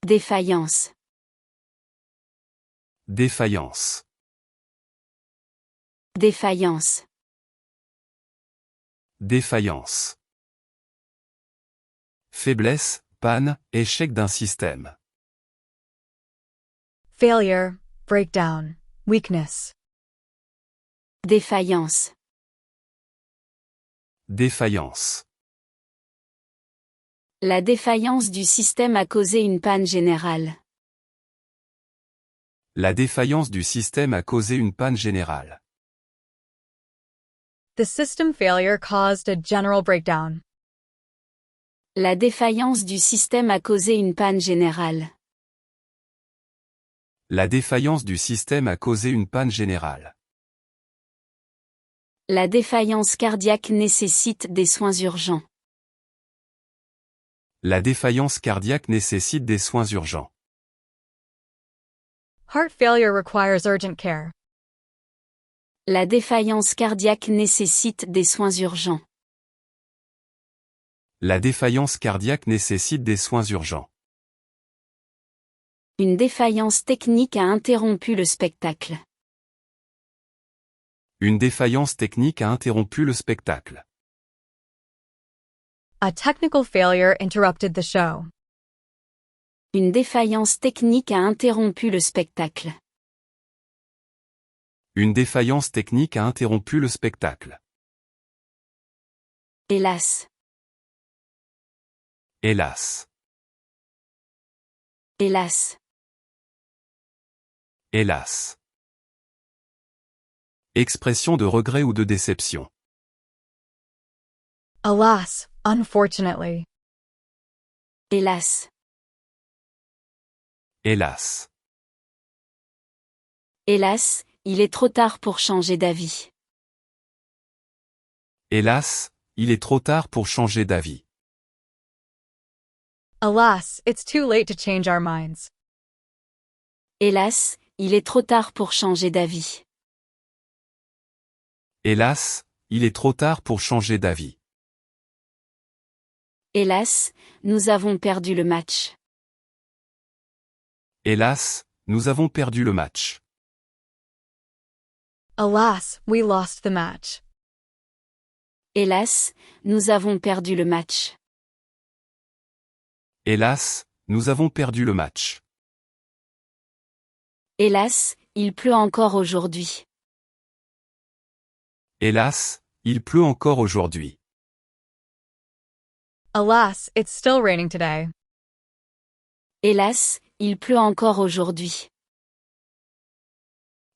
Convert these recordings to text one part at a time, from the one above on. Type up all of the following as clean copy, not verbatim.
Défaillance. Défaillance. Défaillance. Défaillance. Faiblesse, panne, échec d'un système. Failure, breakdown, weakness. Défaillance. Défaillance. La défaillance du système a causé une panne générale. La défaillance du système a causé une panne générale. The system failure caused a general breakdown. La défaillance du système a causé une panne générale. La défaillance du système a causé une panne générale. La défaillance cardiaque nécessite des soins urgents. La défaillance cardiaque nécessite des soins urgents. Heart failure requires urgent care. La défaillance cardiaque nécessite des soins urgents. La défaillance cardiaque nécessite des soins urgents. Une défaillance technique a interrompu le spectacle. Une défaillance technique a interrompu le spectacle. A technical failure interrupted the show. Une défaillance technique a interrompu le spectacle. Une défaillance technique a interrompu le spectacle. Hélas. Hélas. Hélas. Hélas. Expression de regret ou de déception. Alas, unfortunately. Hélas. Hélas. Hélas, il est trop tard pour changer d'avis. Hélas, il est trop tard pour changer d'avis. Alas, it's too late to change our minds. Hélas, il est trop tard pour changer d'avis. Hélas, il est trop tard pour changer d'avis. Hélas, nous avons perdu le match. Hélas, nous avons perdu le match. Alas, we lost the match. Hélas, nous avons perdu le match. Hélas, nous avons perdu le match. Hélas, il pleut encore aujourd'hui. Hélas, il pleut encore aujourd'hui. Alas, it's still raining today. Hélas, il pleut encore aujourd'hui.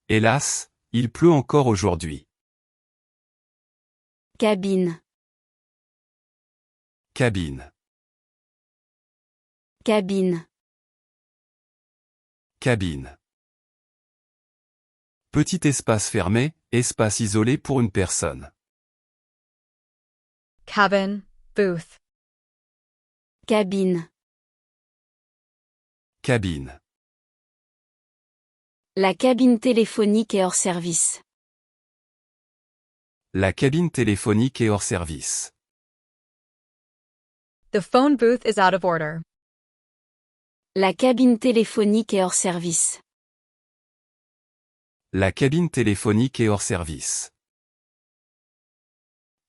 Hélas, il pleut encore aujourd'hui. Cabine. Cabine. Cabine. Cabine. Petit espace fermé, espace isolé pour une personne. Cabin, booth. Cabine. Cabine. La cabine téléphonique est hors service. La cabine téléphonique est hors service. The phone booth is out of order. La cabine téléphonique est hors service. La cabine téléphonique est hors service.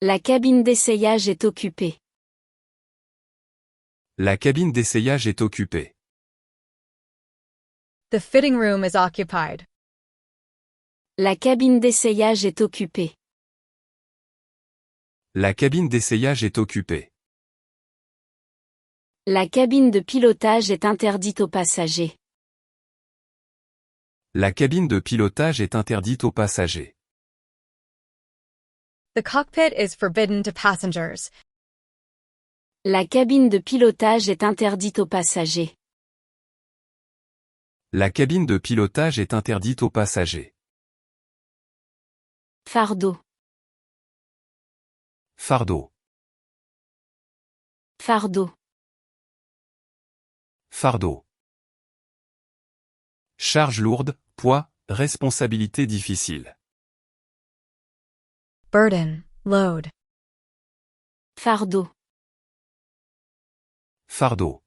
La cabine d'essayage est occupée. La cabine d'essayage est occupée. The fitting room is occupied. La cabine d'essayage est occupée. La cabine d'essayage est occupée. La cabine de pilotage est interdite aux passagers. La cabine de pilotage est interdite aux passagers. The cockpit is forbidden to passengers. La cabine de pilotage est interdite aux passagers. La cabine de pilotage est interdite aux passagers. Fardeau. Fardeau. Fardeau. Fardeau. Charge lourde, poids, responsabilité difficile. Burden, load. Fardeau. Fardeau.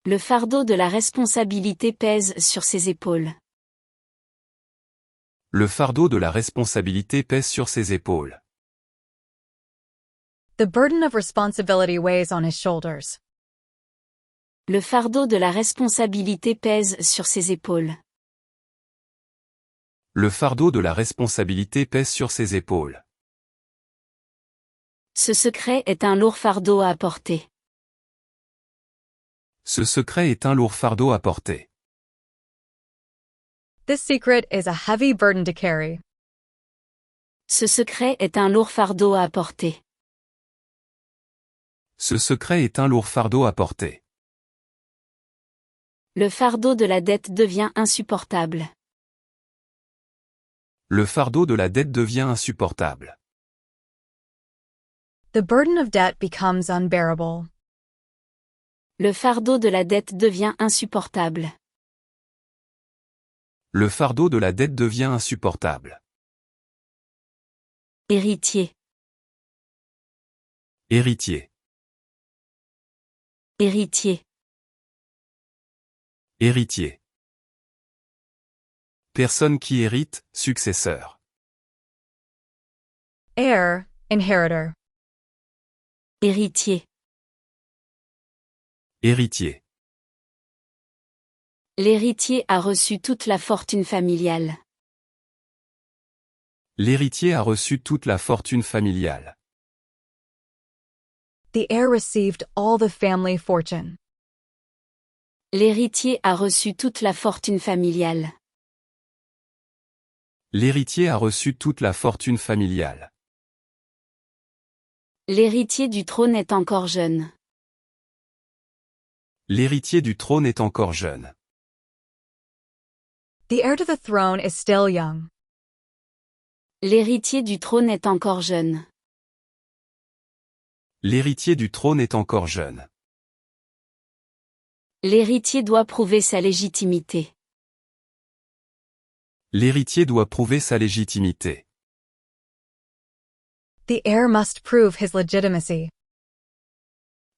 Le fardeau de la responsabilité pèse sur ses épaules. Le fardeau de la responsabilité pèse sur ses épaules. The burden of responsibility weighs on his shoulders. Le fardeau de la responsabilité pèse sur ses épaules. Le fardeau de la responsabilité pèse sur ses épaules. Ce secret est un lourd fardeau à porter. Ce secret est un lourd fardeau à porter. This secret is a heavy burden to carry. Ce secret est un lourd fardeau à porter. Ce secret est un lourd fardeau à porter. Le fardeau de la dette devient insupportable. Le fardeau de la dette devient insupportable. The burden of debt becomes unbearable. Le fardeau de la dette devient insupportable. Le fardeau de la dette devient insupportable. Héritier. Héritier. Héritier. Héritier. Personne qui hérite, successeur. Heir, inheritor. Héritier. Héritier. L'héritier a reçu toute la fortune familiale. L'héritier a reçu toute la fortune familiale. The heir received all the family fortune. L'héritier a reçu toute la fortune familiale. L'héritier a reçu toute la fortune familiale. L'héritier du trône est encore jeune. L'héritier du trône est encore jeune. The heir to the throne is still young. L'héritier du trône est encore jeune. L'héritier du trône est encore jeune. L'héritier doit prouver sa légitimité. L'héritier doit prouver sa légitimité. The heir must prove his legitimacy.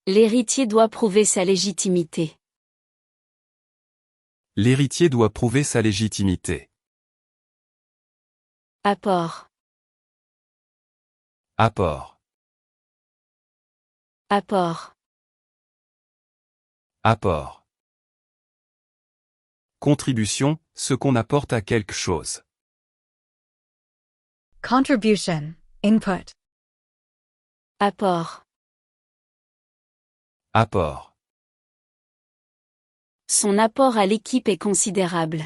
L'héritier doit prouver sa légitimité. L'héritier doit prouver sa légitimité. Apport. Apport. Apport. Apport. Contribution, ce qu'on apporte à quelque chose. Contribution, input. Apport. Apport. Son apport à l'équipe est considérable.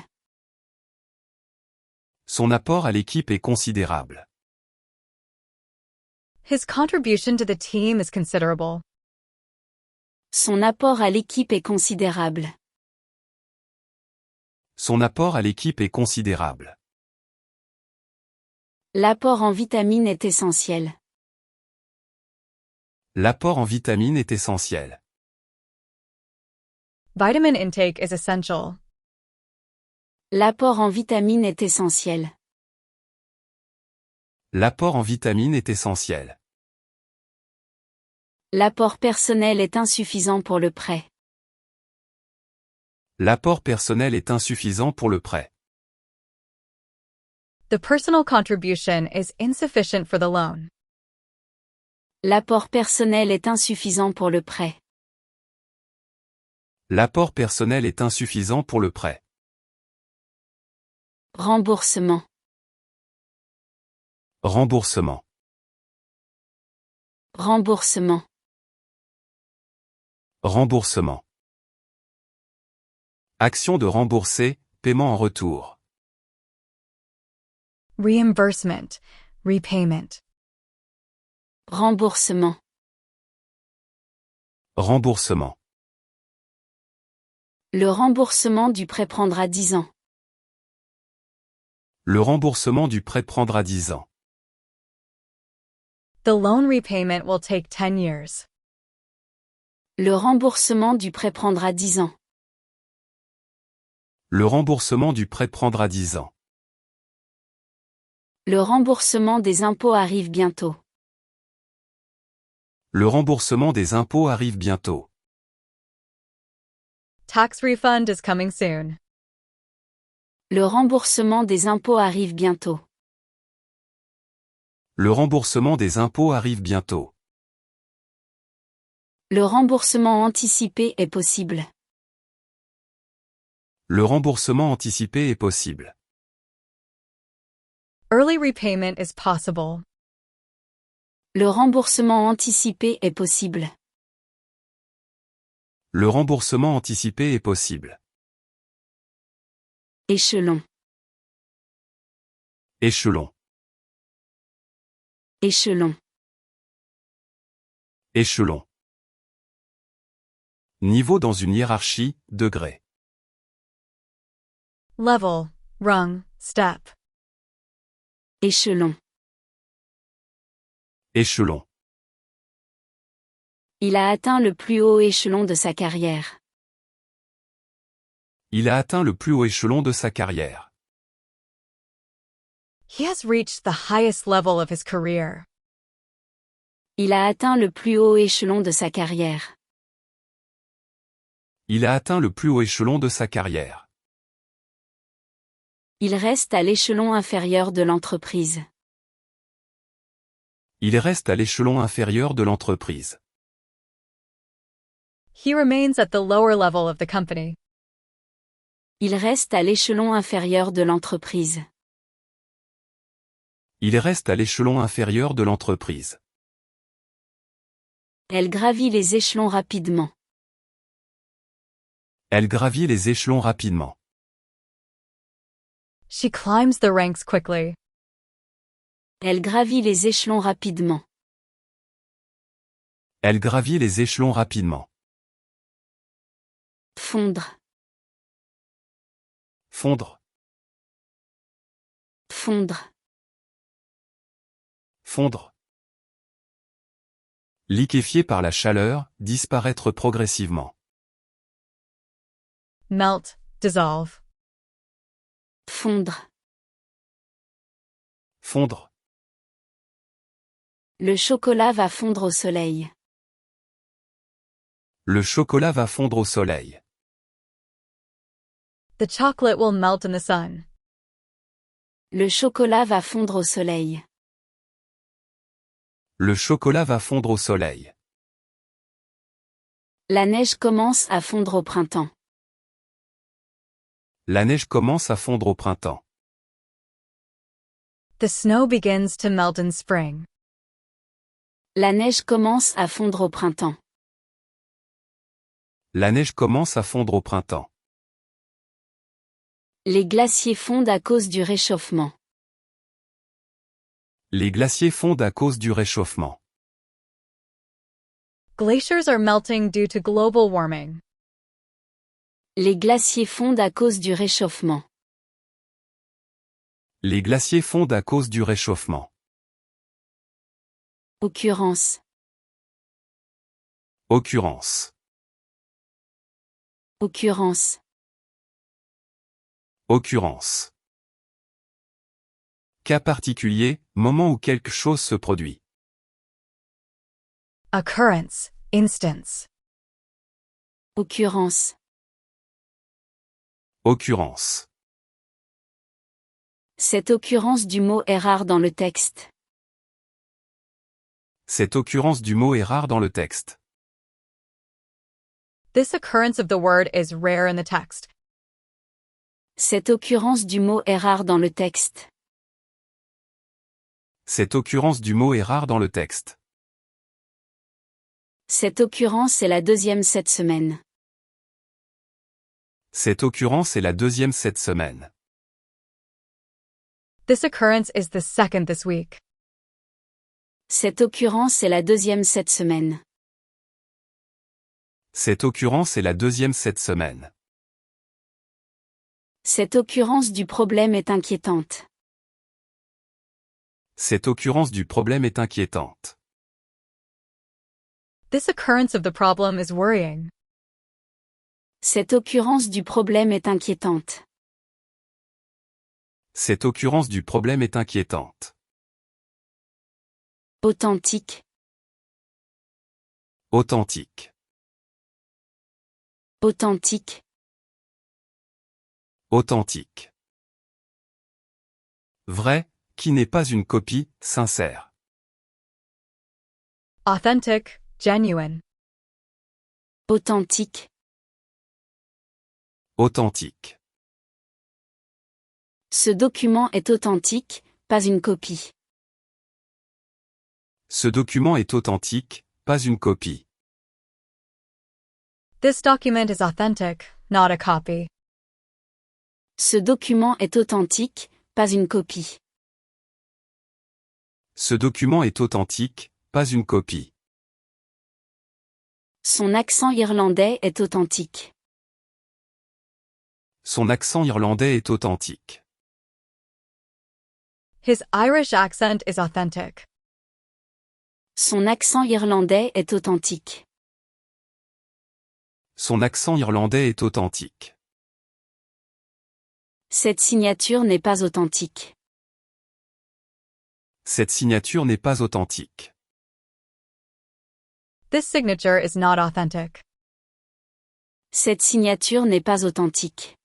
Son apport à l'équipe est considérable. His contribution to the team is considerable. Son apport à l'équipe est considérable. Son apport à l'équipe est considérable. L'apport en vitamines est essentiel. L'apport en vitamines est essentiel. Vitamin intake is essential. L'apport en vitamines est essentiel. L'apport en vitamines est essentiel. L'apport personnel est insuffisant pour le prêt. L'apport personnel est insuffisant pour le prêt. The personal contribution is insufficient for the loan. L'apport personnel est insuffisant pour le prêt. L'apport personnel est insuffisant pour le prêt. Remboursement. Remboursement. Remboursement. Remboursement. Action de rembourser, paiement en retour. Reimbursement, repayment. Remboursement. Remboursement. Le remboursement du prêt prendra 10 ans. Le remboursement du prêt prendra 10 ans. The loan repayment will take 10 years. Le remboursement du prêt prendra 10 ans. Le remboursement du prêt prendra 10 ans. Le remboursement des impôts arrive bientôt. Le remboursement des impôts arrive bientôt. tax refund is coming soon. Le remboursement des impôts arrive bientôt. Le remboursement des impôts arrive bientôt. Le remboursement anticipé est possible. Le remboursement anticipé est possible. Early repayment is possible. Le remboursement anticipé est possible. Le remboursement anticipé est possible. Échelon. Échelon. Échelon. Échelon. Niveau dans une hiérarchie, degré. Level, rung, step. Échelon. Échelon. Il a atteint le plus haut échelon de sa carrière. Il a atteint le plus haut échelon de sa carrière. He has reached the highest level of his career. Il a atteint le plus haut échelon de sa carrière. Il a atteint le plus haut échelon de sa carrière. Il reste à l'échelon inférieur de l'entreprise. Il reste à l'échelon inférieur de l'entreprise. He remains at the lower level of the company. Il reste à l'échelon inférieur de l'entreprise. Il reste à l'échelon inférieur de l'entreprise. Elle gravit les échelons rapidement. Elle gravit les échelons rapidement. She climbs the ranks quickly. Elle gravit les échelons rapidement. Elle gravit les échelons rapidement. Fondre. Fondre. Fondre. Fondre. Liquéfié par la chaleur, disparaître progressivement. Melt, dissolve. Fondre. Fondre. Le chocolat va fondre au soleil. Le chocolat va fondre au soleil. The chocolate will melt in the sun. Le chocolat va fondre au soleil. Le chocolat va fondre au soleil. La neige commence à fondre au printemps. La neige commence à fondre au printemps. The snow begins to melt in spring. La neige commence à fondre au printemps. La neige commence à fondre au printemps. Les glaciers fondent à cause du réchauffement. Les glaciers fondent à cause du réchauffement. Glaciers are melting due to global warming. Les glaciers fondent à cause du réchauffement. Les glaciers fondent à cause du réchauffement. Occurrence. Occurrence. Occurrence. Occurrence. Cas particulier, moment où quelque chose se produit. Occurrence, instance. Occurrence. Occurrence. Cette occurrence du mot est rare dans le texte. Cette occurrence du mot est rare dans le texte. This occurrence of the word is rare in the text. Cette occurrence du mot est rare dans le texte. Cette occurrence du mot est rare dans le texte. Cette occurrence est la deuxième cette semaine. Cette occurrence est la deuxième cette semaine. This occurrence is the second this week. Cette occurrence est la deuxième cette semaine. Cette occurrence est la deuxième cette semaine. Cette occurrence du problème est inquiétante. Cette occurrence du problème est inquiétante. This occurrence of the problem is worrying. Cette occurrence du problème est inquiétante. Cette occurrence du problème est inquiétante. Authentique. Authentique. Authentique. Authentique. Vrai, qui n'est pas une copie, sincère. Authentic, genuine. Authentique. Authentique. Ce document est authentique, pas une copie. Ce document est authentique, pas une copie. This document is authentic, not a copy. Ce document est authentique, pas une copie. Ce document est authentique, pas une copie. Son accent irlandais est authentique. Son accent irlandais est authentique. His Irish accent is authentic. Son accent irlandais est authentique. Son accent irlandais est authentique. Cette signature n'est pas authentique. Cette signature n'est pas authentique. This signature is not authentic. Cette signature n'est pas authentique.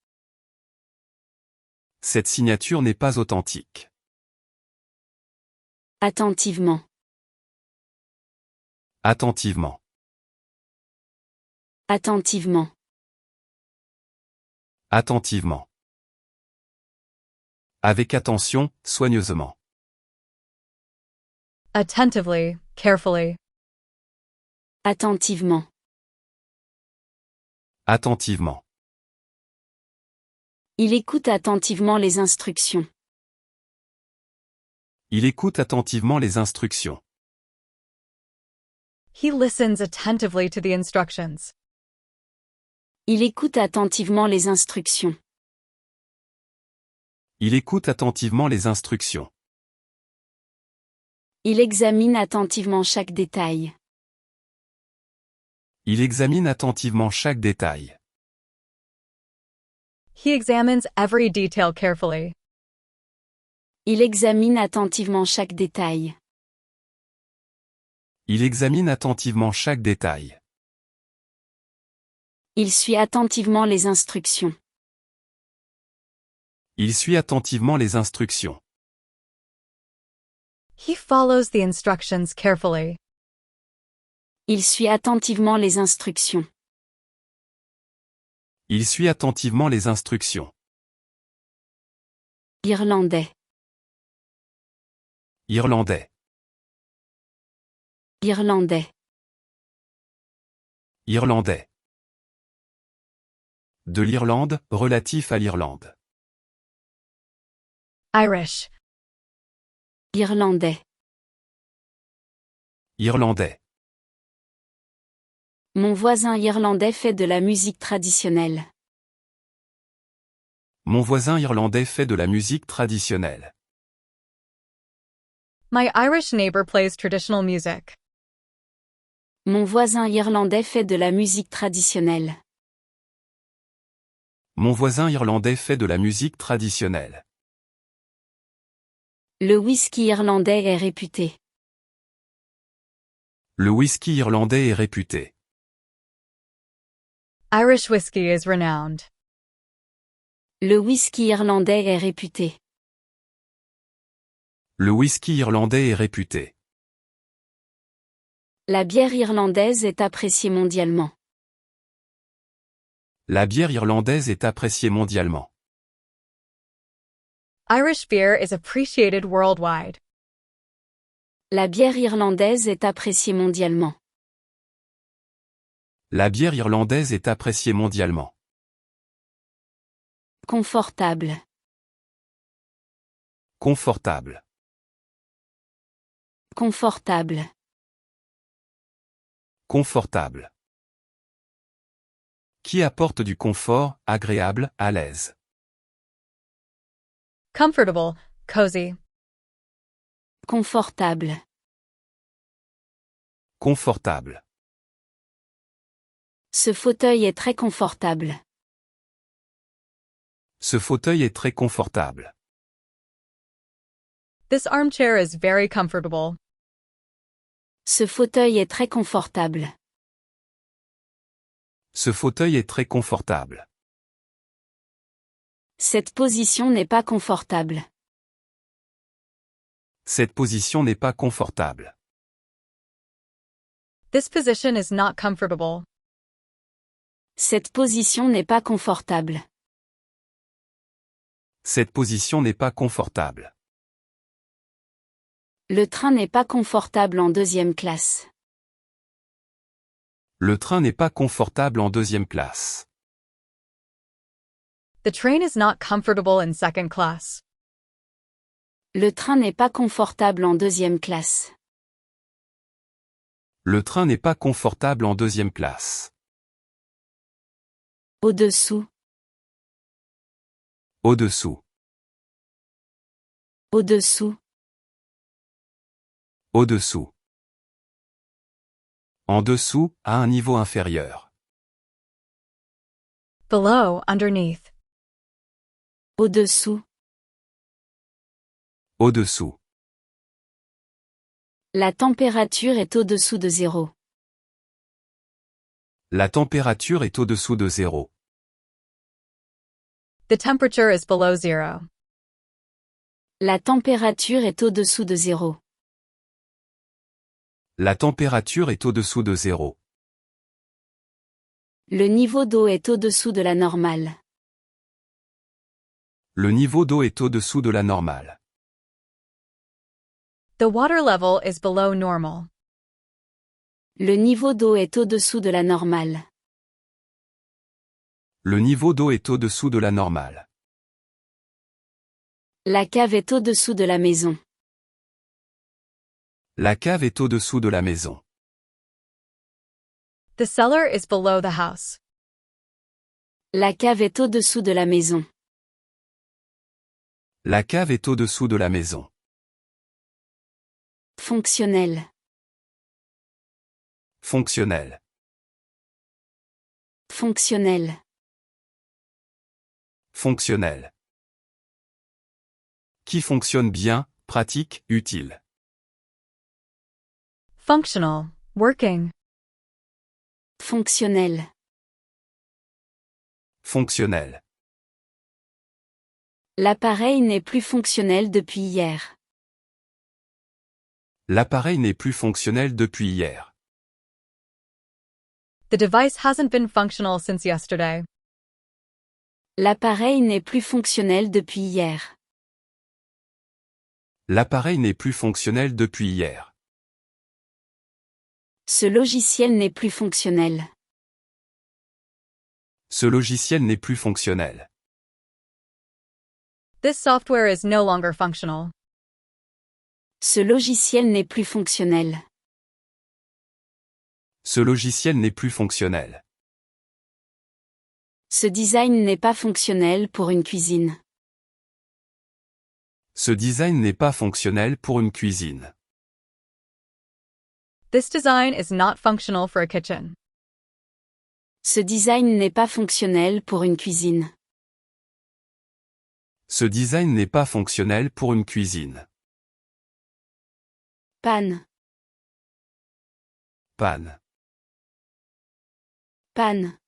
Cette signature n'est pas authentique. Attentivement. Attentivement. Attentivement. Attentivement. Avec attention, soigneusement. Attentively, carefully. Attentivement. Attentivement. Il écoute attentivement les instructions. Il écoute attentivement les instructions. He listens attentively to the instructions. Il écoute attentivement les instructions. Il écoute attentivement les instructions. Il examine attentivement chaque détail. Il examine attentivement chaque détail. He examines every detail carefully. Il examine attentivement chaque détail. Il examine attentivement chaque détail. Il suit attentivement les instructions. Il suit attentivement les instructions. He follows the instructions carefully. Il suit attentivement les instructions. Il suit attentivement les instructions. Irlandais. Irlandais. Irlandais. Irlandais. De l'Irlande, relatif à l'Irlande. Irish. Irlandais. Irlandais. Mon voisin irlandais fait de la musique traditionnelle. Mon voisin irlandais fait de la musique traditionnelle. My Irish neighbor plays traditional music. Mon voisin irlandais fait de la musique traditionnelle. Mon voisin irlandais fait de la musique traditionnelle. Le whisky irlandais est réputé. Le whisky irlandais est réputé. Irish whiskey is renowned. Le whisky irlandais est réputé. Le whisky irlandais est réputé. La bière irlandaise est appréciée mondialement. La bière irlandaise est appréciée mondialement. Irish beer is appreciated worldwide. La bière irlandaise est appréciée mondialement. La bière irlandaise est appréciée mondialement. Confortable. Confortable. Confortable. Confortable. Qui apporte du confort, agréable, à l'aise. Comfortable, cozy. Confortable. Confortable. Ce fauteuil est très confortable. Ce fauteuil est très confortable. This armchair is very comfortable. Ce fauteuil est très confortable. Ce fauteuil est très confortable. Cette position n'est pas confortable. Cette position n'est pas confortable. This position is not comfortable. Cette position n'est pas confortable. Cette position n'est pas confortable. Le train n'est pas confortable en deuxième classe. Le train n'est pas confortable en deuxième classe. The train is not comfortable in second class. Le train n'est pas confortable en deuxième classe. Le train n'est pas confortable en deuxième classe. Au-dessous, Au-dessous. au-dessous, Au-dessous. En dessous, à un niveau inférieur. Below, underneath. au-dessous. Au-dessous. La température est au-dessous de zéro. La température est au-dessous de zéro. The temperature is below zero. La température est au-dessous de zéro. La température est au-dessous de zéro. Le niveau d'eau est au-dessous de la normale. Le niveau d'eau est au-dessous de la normale. The water level is below normal. Le niveau d'eau est au-dessous de la normale. Le niveau d'eau est au-dessous de la normale. La cave est au-dessous de la maison. La cave est au-dessous de la maison. The cellar is below the house. La cave est au-dessous de la maison. La cave est au-dessous de la maison. Fonctionnel. Fonctionnel. Fonctionnel. Fonctionnel. Qui fonctionne bien, pratique, utile. Functional, working. Fonctionnel. Fonctionnel. L'appareil n'est plus fonctionnel depuis hier. L'appareil n'est plus fonctionnel depuis hier. The device hasn't been functional since yesterday. L'appareil n'est plus fonctionnel depuis hier. L'appareil n'est plus fonctionnel depuis hier. Ce logiciel n'est plus fonctionnel. Ce logiciel n'est plus fonctionnel. This software is no longer functional. Ce logiciel n'est plus fonctionnel. Ce logiciel n'est plus fonctionnel. Ce design n'est pas fonctionnel pour une cuisine. Ce design n'est pas fonctionnel pour une cuisine. This design is not functional for a kitchen. Ce design n'est pas fonctionnel pour une cuisine. Ce design n'est pas fonctionnel pour une cuisine. Panne. Panne. Panne.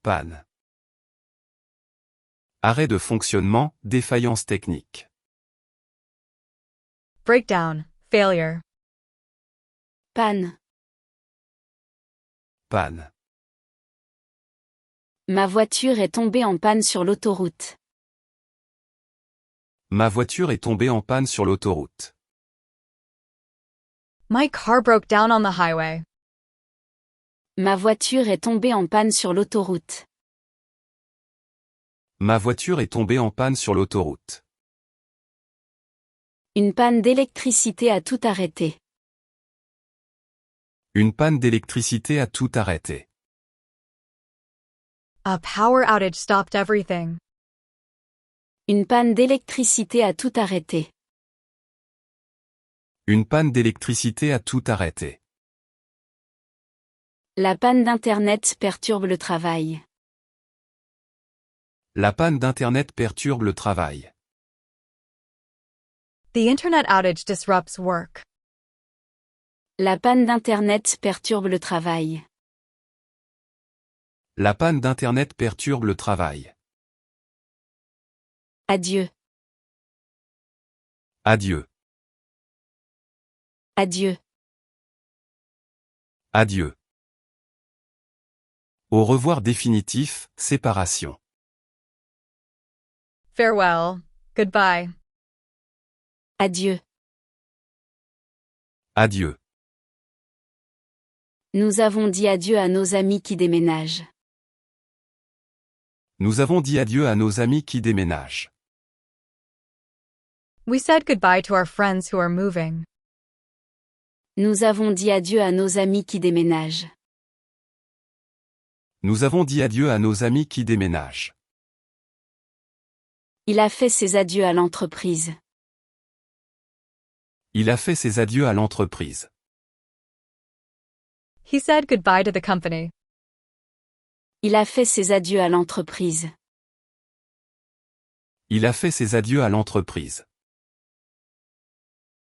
Panne. Arrêt de fonctionnement, défaillance technique. Breakdown, failure. Panne. Panne. Ma voiture est tombée en panne sur l'autoroute. Ma voiture est tombée en panne sur l'autoroute. My car broke down on the highway. Ma voiture est tombée en panne sur l'autoroute. Ma voiture est tombée en panne sur l'autoroute. Une panne d'électricité a tout arrêté. Une panne d'électricité a tout arrêté. A power outage stopped everything. Une panne d'électricité a tout arrêté. Une panne d'électricité a tout arrêté. La panne d'Internet perturbe le travail. La panne d'Internet perturbe le travail. The internet outage disrupts work. La panne d'Internet perturbe le travail. La panne d'Internet perturbe le travail. Adieu. Adieu. Adieu. Adieu. Au revoir définitif, séparation. Farewell. Goodbye. Adieu. Adieu. Nous avons dit adieu à nos amis qui déménagent. Nous avons dit adieu à nos amis qui déménagent. We said goodbye to our friends who are moving. Nous avons dit adieu à nos amis qui déménagent. Nous avons dit adieu à nos amis qui déménagent. Il a fait ses adieux à l'entreprise. Il a fait ses adieux à l'entreprise. He said goodbye to the company. Il a fait ses adieux à l'entreprise. Il a fait ses adieux à l'entreprise.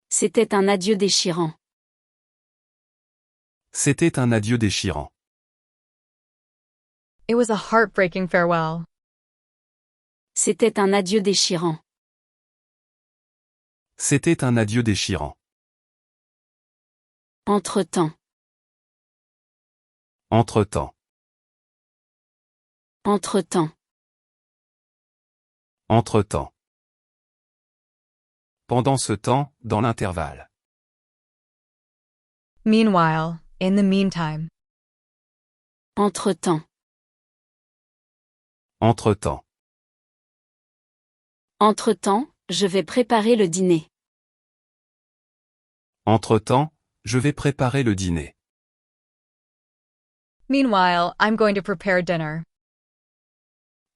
C'était un adieu déchirant. C'était un adieu déchirant. It was a heartbreaking farewell. C'était un adieu déchirant. C'était un adieu déchirant. Entre-temps. Entre-temps. Entre-temps. Entre-temps. Pendant ce temps, dans l'intervalle. Meanwhile, in the meantime. Entre-temps. Entre-temps. Entre-temps, je vais préparer le dîner. Entre-temps, je vais préparer le dîner. Meanwhile, I'm going to prepare dinner.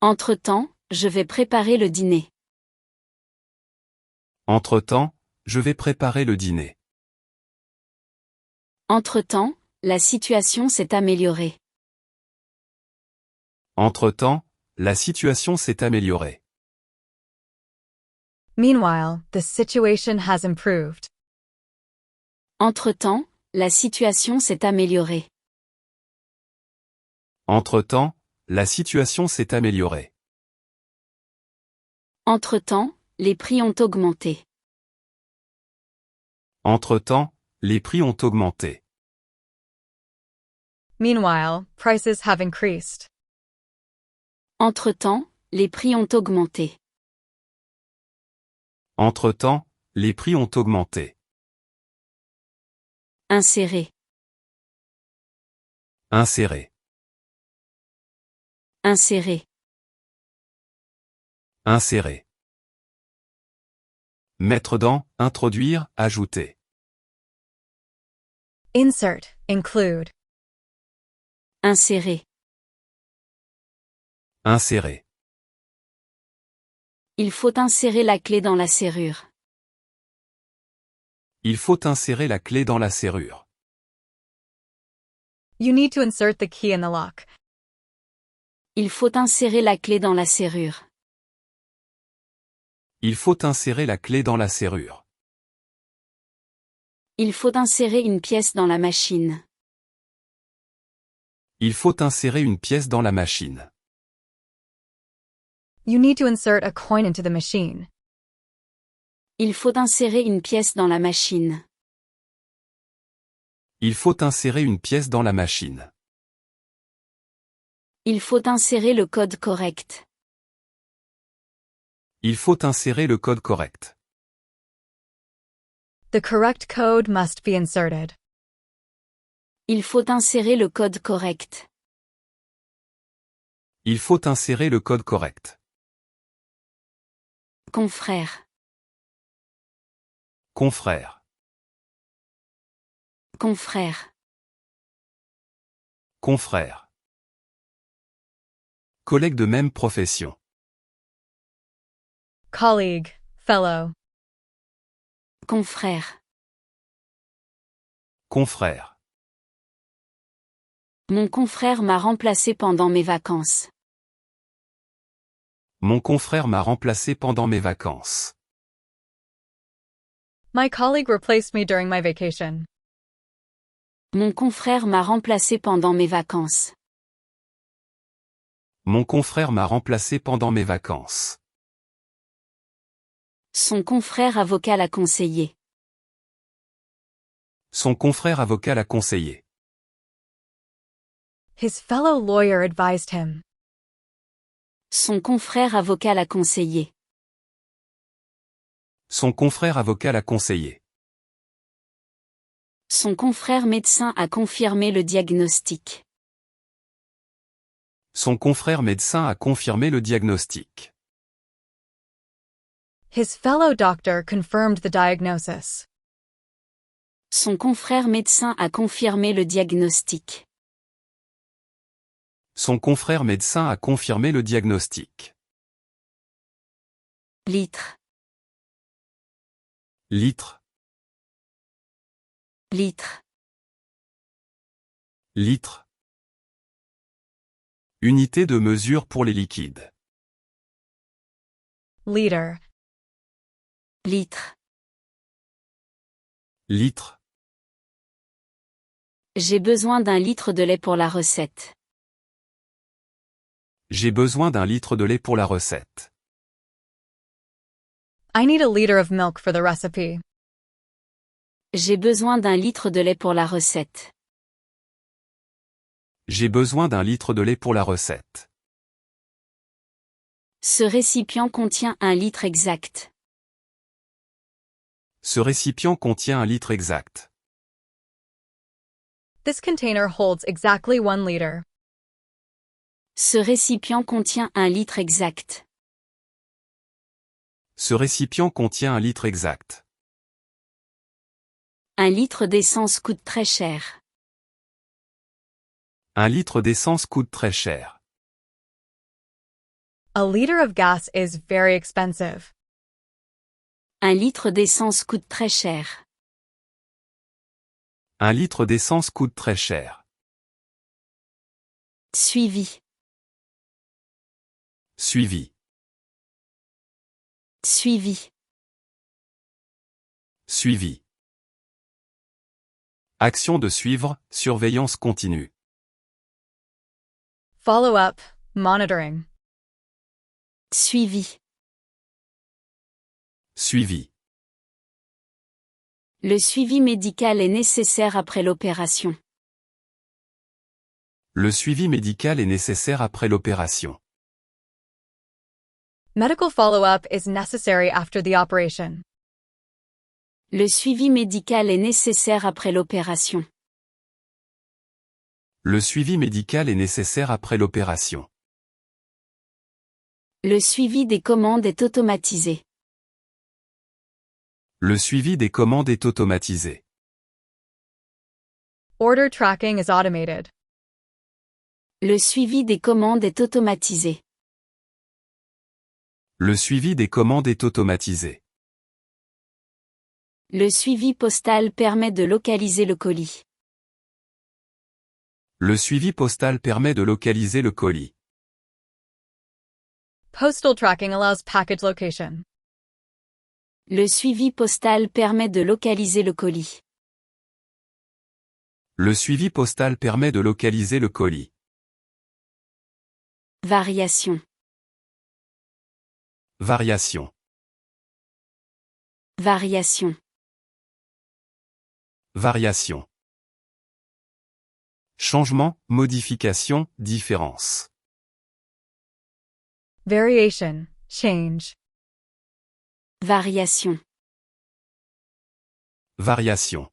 Entre-temps, je vais préparer le dîner. Entre-temps, je vais préparer le dîner. Entre-temps, la situation s'est améliorée. Entre-temps, la situation s'est améliorée. Meanwhile, the situation has improved. Entre-temps, la situation s'est améliorée. Entre-temps, la situation s'est améliorée. Entre-temps, les prix ont augmenté. Entre-temps, les prix ont augmenté. Meanwhile, prices have increased. Entre-temps, les prix ont augmenté. Entre-temps, les prix ont augmenté. Insérer. Insérer. Insérer. Insérer. Mettre dans, introduire, ajouter. Insert, include. Insérer. Insérer. Il faut insérer la clé dans la serrure. Il faut insérer la clé dans la serrure. You need to insert the key in the lock. Il faut insérer la clé dans la serrure. Il faut insérer la clé dans la serrure. Il faut insérer une pièce dans la machine. Il faut insérer une pièce dans la machine. You need to insert a coin into the machine. Il faut insérer une pièce dans la machine. Il faut insérer une pièce dans la machine. Il faut insérer le code correct. Il faut insérer le code correct. The correct code must be inserted. Il faut insérer le code correct. Il faut insérer le code correct. Confrère. Confrère. Confrère. Confrère. Collègue de même profession. Colleague, fellow. Confrère. Confrère. Mon confrère m'a remplacé pendant mes vacances. Mon confrère m'a remplacé pendant mes vacances. My colleague replaced me during my vacation. Mon confrère m'a remplacé pendant mes vacances. Mon confrère m'a remplacé pendant mes vacances. Son confrère avocat l'a conseillé. Son confrère avocat l'a conseillé. His fellow lawyer advised him. Son confrère avocat l'a conseillé. Son confrère avocat l'a conseillé. Son confrère médecin a confirmé le diagnostic. Son confrère médecin a confirmé le diagnostic. His fellow doctor confirmed the diagnosis. Son confrère médecin a confirmé le diagnostic. Son confrère médecin a confirmé le diagnostic. Litre. Litre. Litre. Litre. Unité de mesure pour les liquides. Liter. Litre. Litre. J'ai besoin d'un litre de lait pour la recette. J'ai besoin d'un litre de lait pour la recette. I need a liter of milk for the recipe. J'ai besoin d'un litre de lait pour la recette. J'ai besoin d'un litre de lait pour la recette. Ce récipient contient un litre exact. Ce récipient contient un litre exact. This container holds exactly 1 liter. Ce récipient contient un litre exact. Ce récipient contient un litre exact. Un litre d'essence coûte très cher. Un litre d'essence coûte très cher. A liter of gas is very expensive. Un litre d'essence coûte très cher. Un litre d'essence coûte très cher. Suivi. Suivi. Suivi. Suivi. Action de suivre, surveillance continue. Follow up, monitoring. Suivi. Suivi. Le suivi médical est nécessaire après l'opération. Le suivi médical est nécessaire après l'opération. Medical follow-up is necessary after the operation. Le suivi médical est nécessaire après l'opération. Le suivi médical est nécessaire après l'opération. Le suivi des commandes est automatisé. Le suivi des commandes est automatisé. Order tracking is automated. Le suivi des commandes est automatisé. Le suivi des commandes est automatisé. Le suivi postal permet de localiser le colis. Le suivi postal permet de localiser le colis. Postal tracking allows package location. Le suivi postal permet de localiser le colis. Le suivi postal permet de localiser le colis. Variation. Variation. Variation. Variation. Changement, modification, différence. Variation, change. Variation. Variation.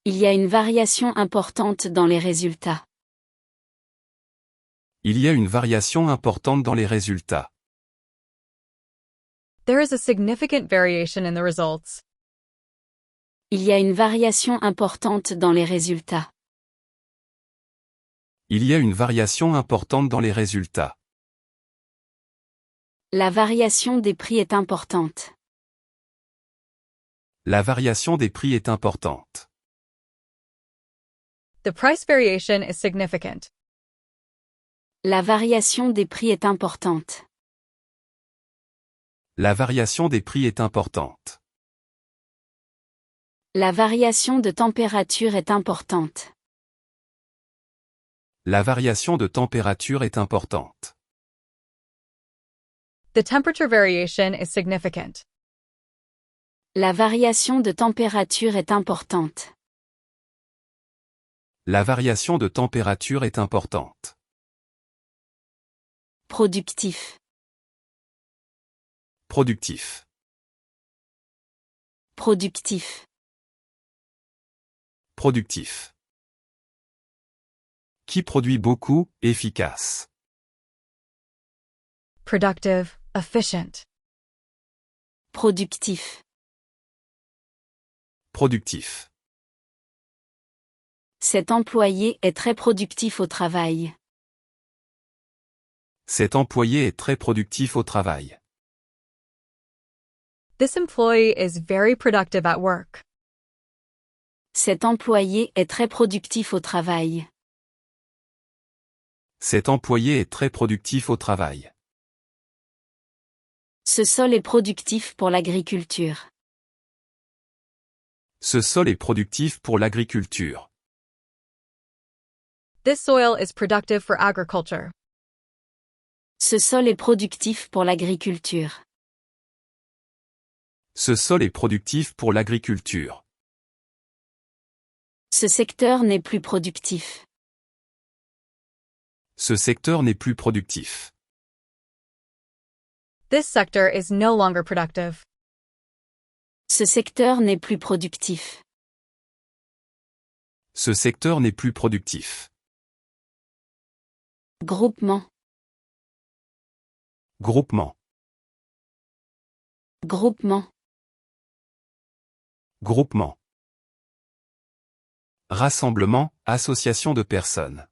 Il y a une variation importante dans les résultats. Il y a une variation importante dans les résultats. There is a significant variation in the results. Il y a une variation importante dans les résultats. Il y a une variation importante dans les résultats. La variation des prix est importante. La variation des prix est importante. The price variation is significant. La variation des prix est importante. La variation des prix est importante. La variation de température est importante. La variation de température est importante. The temperature variation is significant. La variation de température est importante. La variation de température est importante. Productif. Productif. Productif. Productif. Qui produit beaucoup, efficace. Productive, efficient. Productif. Productif. Cet employé est très productif au travail. Cet employé est très productif au travail. This employee is very productive at work. Cet employé est très productif au travail. Cet employé est très productif au travail. Ce sol est productif pour l'agriculture. Ce sol est productif pour l'agriculture. This soil is productive for agriculture. Ce sol est productif pour l'agriculture. Ce sol est productif pour l'agriculture. Ce secteur n'est plus productif. Ce secteur n'est plus productif. This sector is no longer productive. Ce secteur n'est plus productif. Ce secteur n'est plus productif. Groupement. Groupement. Groupement. Groupement. Rassemblement, association de personnes.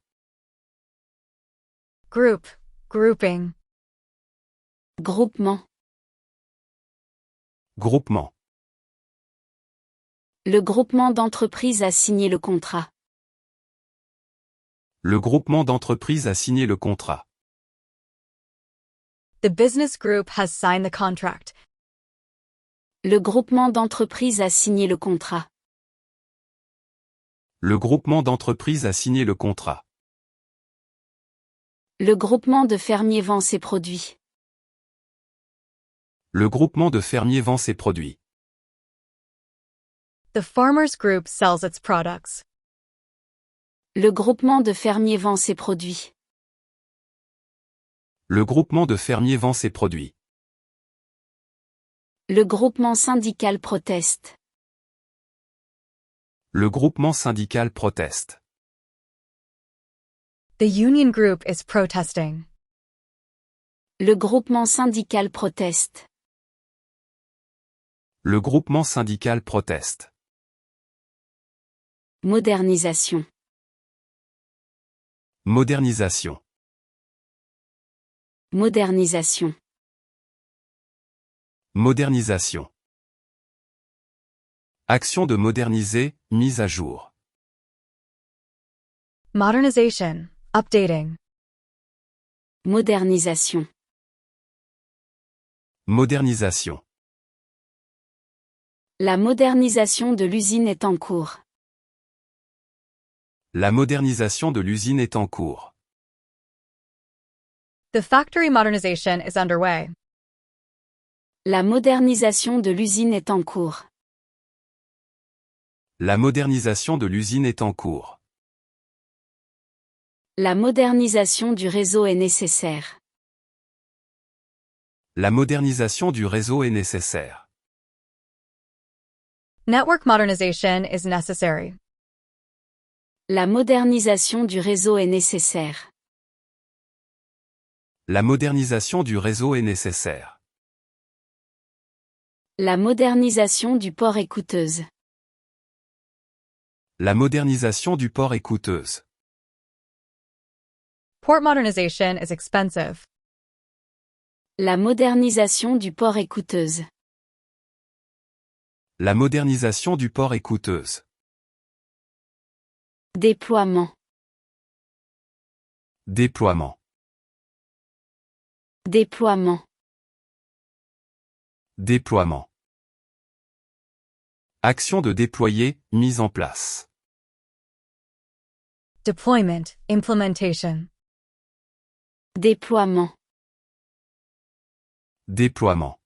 Group, grouping. Groupement. Groupement. Le groupement d'entreprises a signé le contrat. Le groupement d'entreprises a signé le contrat. The business group has signed the contract. Le groupement d'entreprises a signé le contrat. Le groupement d'entreprises a signé le contrat. Le groupement de fermiers vend ses produits. Le groupement de fermiers vend ses produits. The farmers group sells its products. Le groupement de fermiers vend ses produits. Le groupement de fermiers vend ses produits. Le groupement syndical proteste. Le groupement syndical proteste. The union group is protesting. Le groupement syndical proteste. Le groupement syndical proteste. Modernisation. Modernisation. Modernisation. Modernisation. Action de moderniser, mise à jour. Modernization, updating. Modernisation. Modernisation. La modernisation de l'usine est en cours. La modernisation de l'usine est en cours. The factory modernization is underway. La modernisation de l'usine est en cours. La modernisation de l'usine est en cours. La modernisation du réseau est nécessaire. La modernisation du réseau est nécessaire. Network modernization is necessary. La modernisation du réseau est nécessaire. La modernisation du réseau est nécessaire. La modernisation du port est coûteuse. La modernisation du port est coûteuse. Port modernization is expensive. La modernisation du port est coûteuse. La modernisation du port est coûteuse. Déploiement. Déploiement. Déploiement. Déploiement. Action de déployer, mise en place. Deployment, implementation. Déploiement. Déploiement.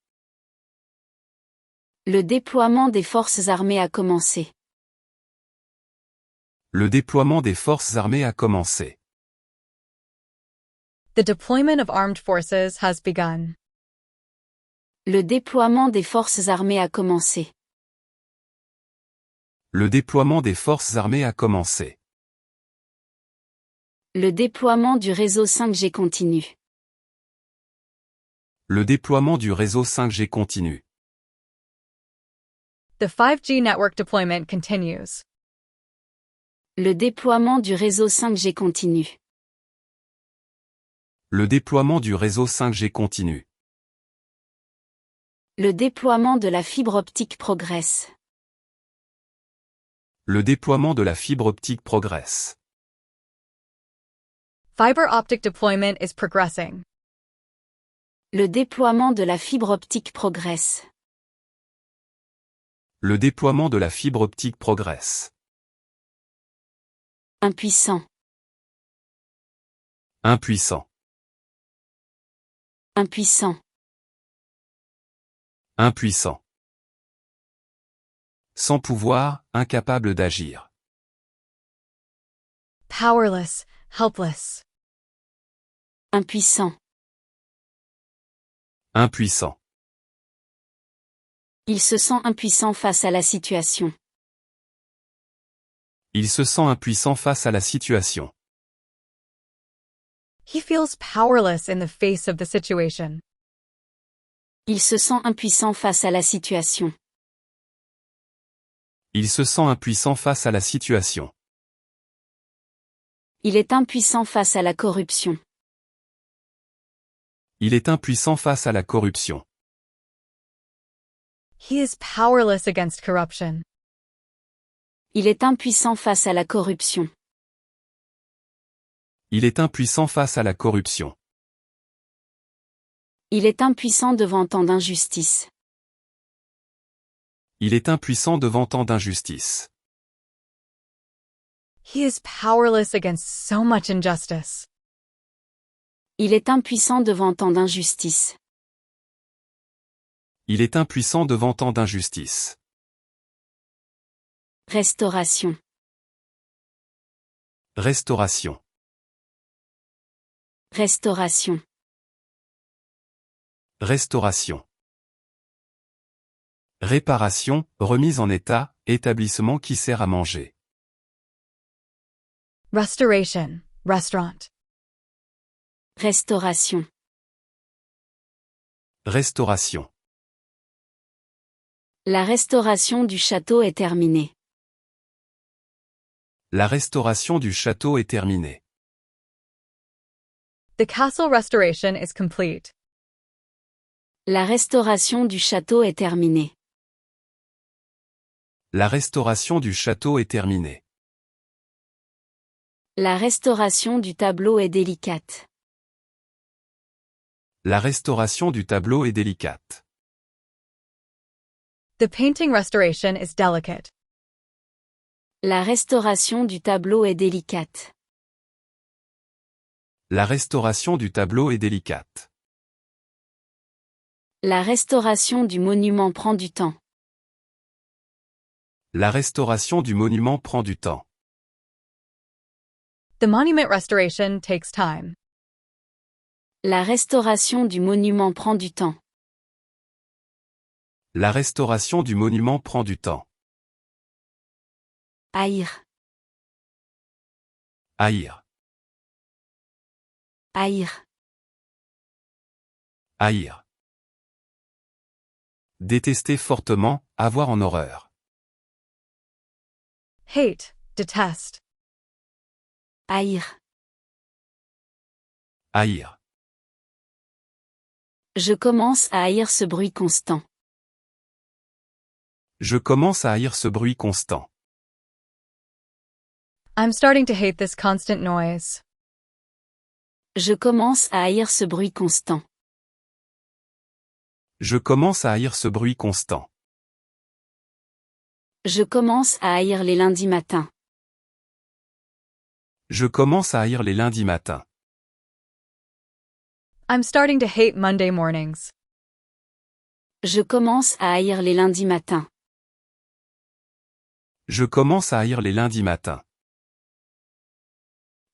Le déploiement des forces armées a commencé. Le déploiement des forces armées a commencé. The deployment of armed forces has begun. Le déploiement des forces armées a commencé. Le déploiement des forces armées a commencé. Le déploiement du réseau 5G continue. Le déploiement du réseau 5G continue. The 5G network deployment continues. Le déploiement du réseau 5G continue. Le déploiement du réseau 5G continue. Le déploiement de la fibre optique progresse. Le déploiement de la fibre optique progresse. Fiber optic deployment is progressing. Le déploiement de la fibre optique progresse. Le déploiement de la fibre optique progresse. Impuissant. Impuissant. Impuissant. Impuissant. Sans pouvoir, incapable d'agir. Powerless, helpless. Impuissant. Impuissant. Il se sent impuissant face à la situation. Il se sent impuissant face à la situation. He feels powerless in the face of the situation. Il se sent impuissant face à la situation. Il se sent impuissant face à la situation. Il est impuissant face à la corruption. Il est impuissant face à la corruption. He is powerless against corruption. Il est impuissant face à la corruption. Il est impuissant face à la corruption. Il est impuissant devant tant d'injustice. Il est impuissant devant tant d'injustice. He is powerless against so much injustice. Il est impuissant devant tant d'injustice. Il est impuissant devant tant d'injustice. Restauration. Restauration. Restauration. Restauration. Réparation, remise en état, établissement qui sert à manger. Restoration, restaurant. Restauration. Restauration. La restauration du château est terminée. La restauration du château est terminée. The castle restoration is complete. La restauration du château est terminée. La restauration du château est terminée. La restauration du tableau est délicate. La restauration du tableau est délicate. The painting restoration is delicate. La restauration du tableau est délicate. La restauration du tableau est délicate. La restauration du monument prend du temps. La restauration du monument prend du temps. The monument restoration takes time. La restauration du monument prend du temps. La restauration du monument prend du temps. Haïr. Haïr. Haïr. Haïr. Détester fortement, avoir en horreur. Hate, detest. Haïr. Haïr. Je commence à haïr ce bruit constant. Je commence à haïr ce bruit constant. I'm starting to hate this constant noise. Je commence à haïr ce bruit constant. Je commence à haïr ce bruit constant. Je commence à haïr les lundis matins. Je commence à haïr les lundis matins. I'm starting to hate Monday mornings. Je commence à haïr les lundis matins. Je commence à haïr les lundis matins.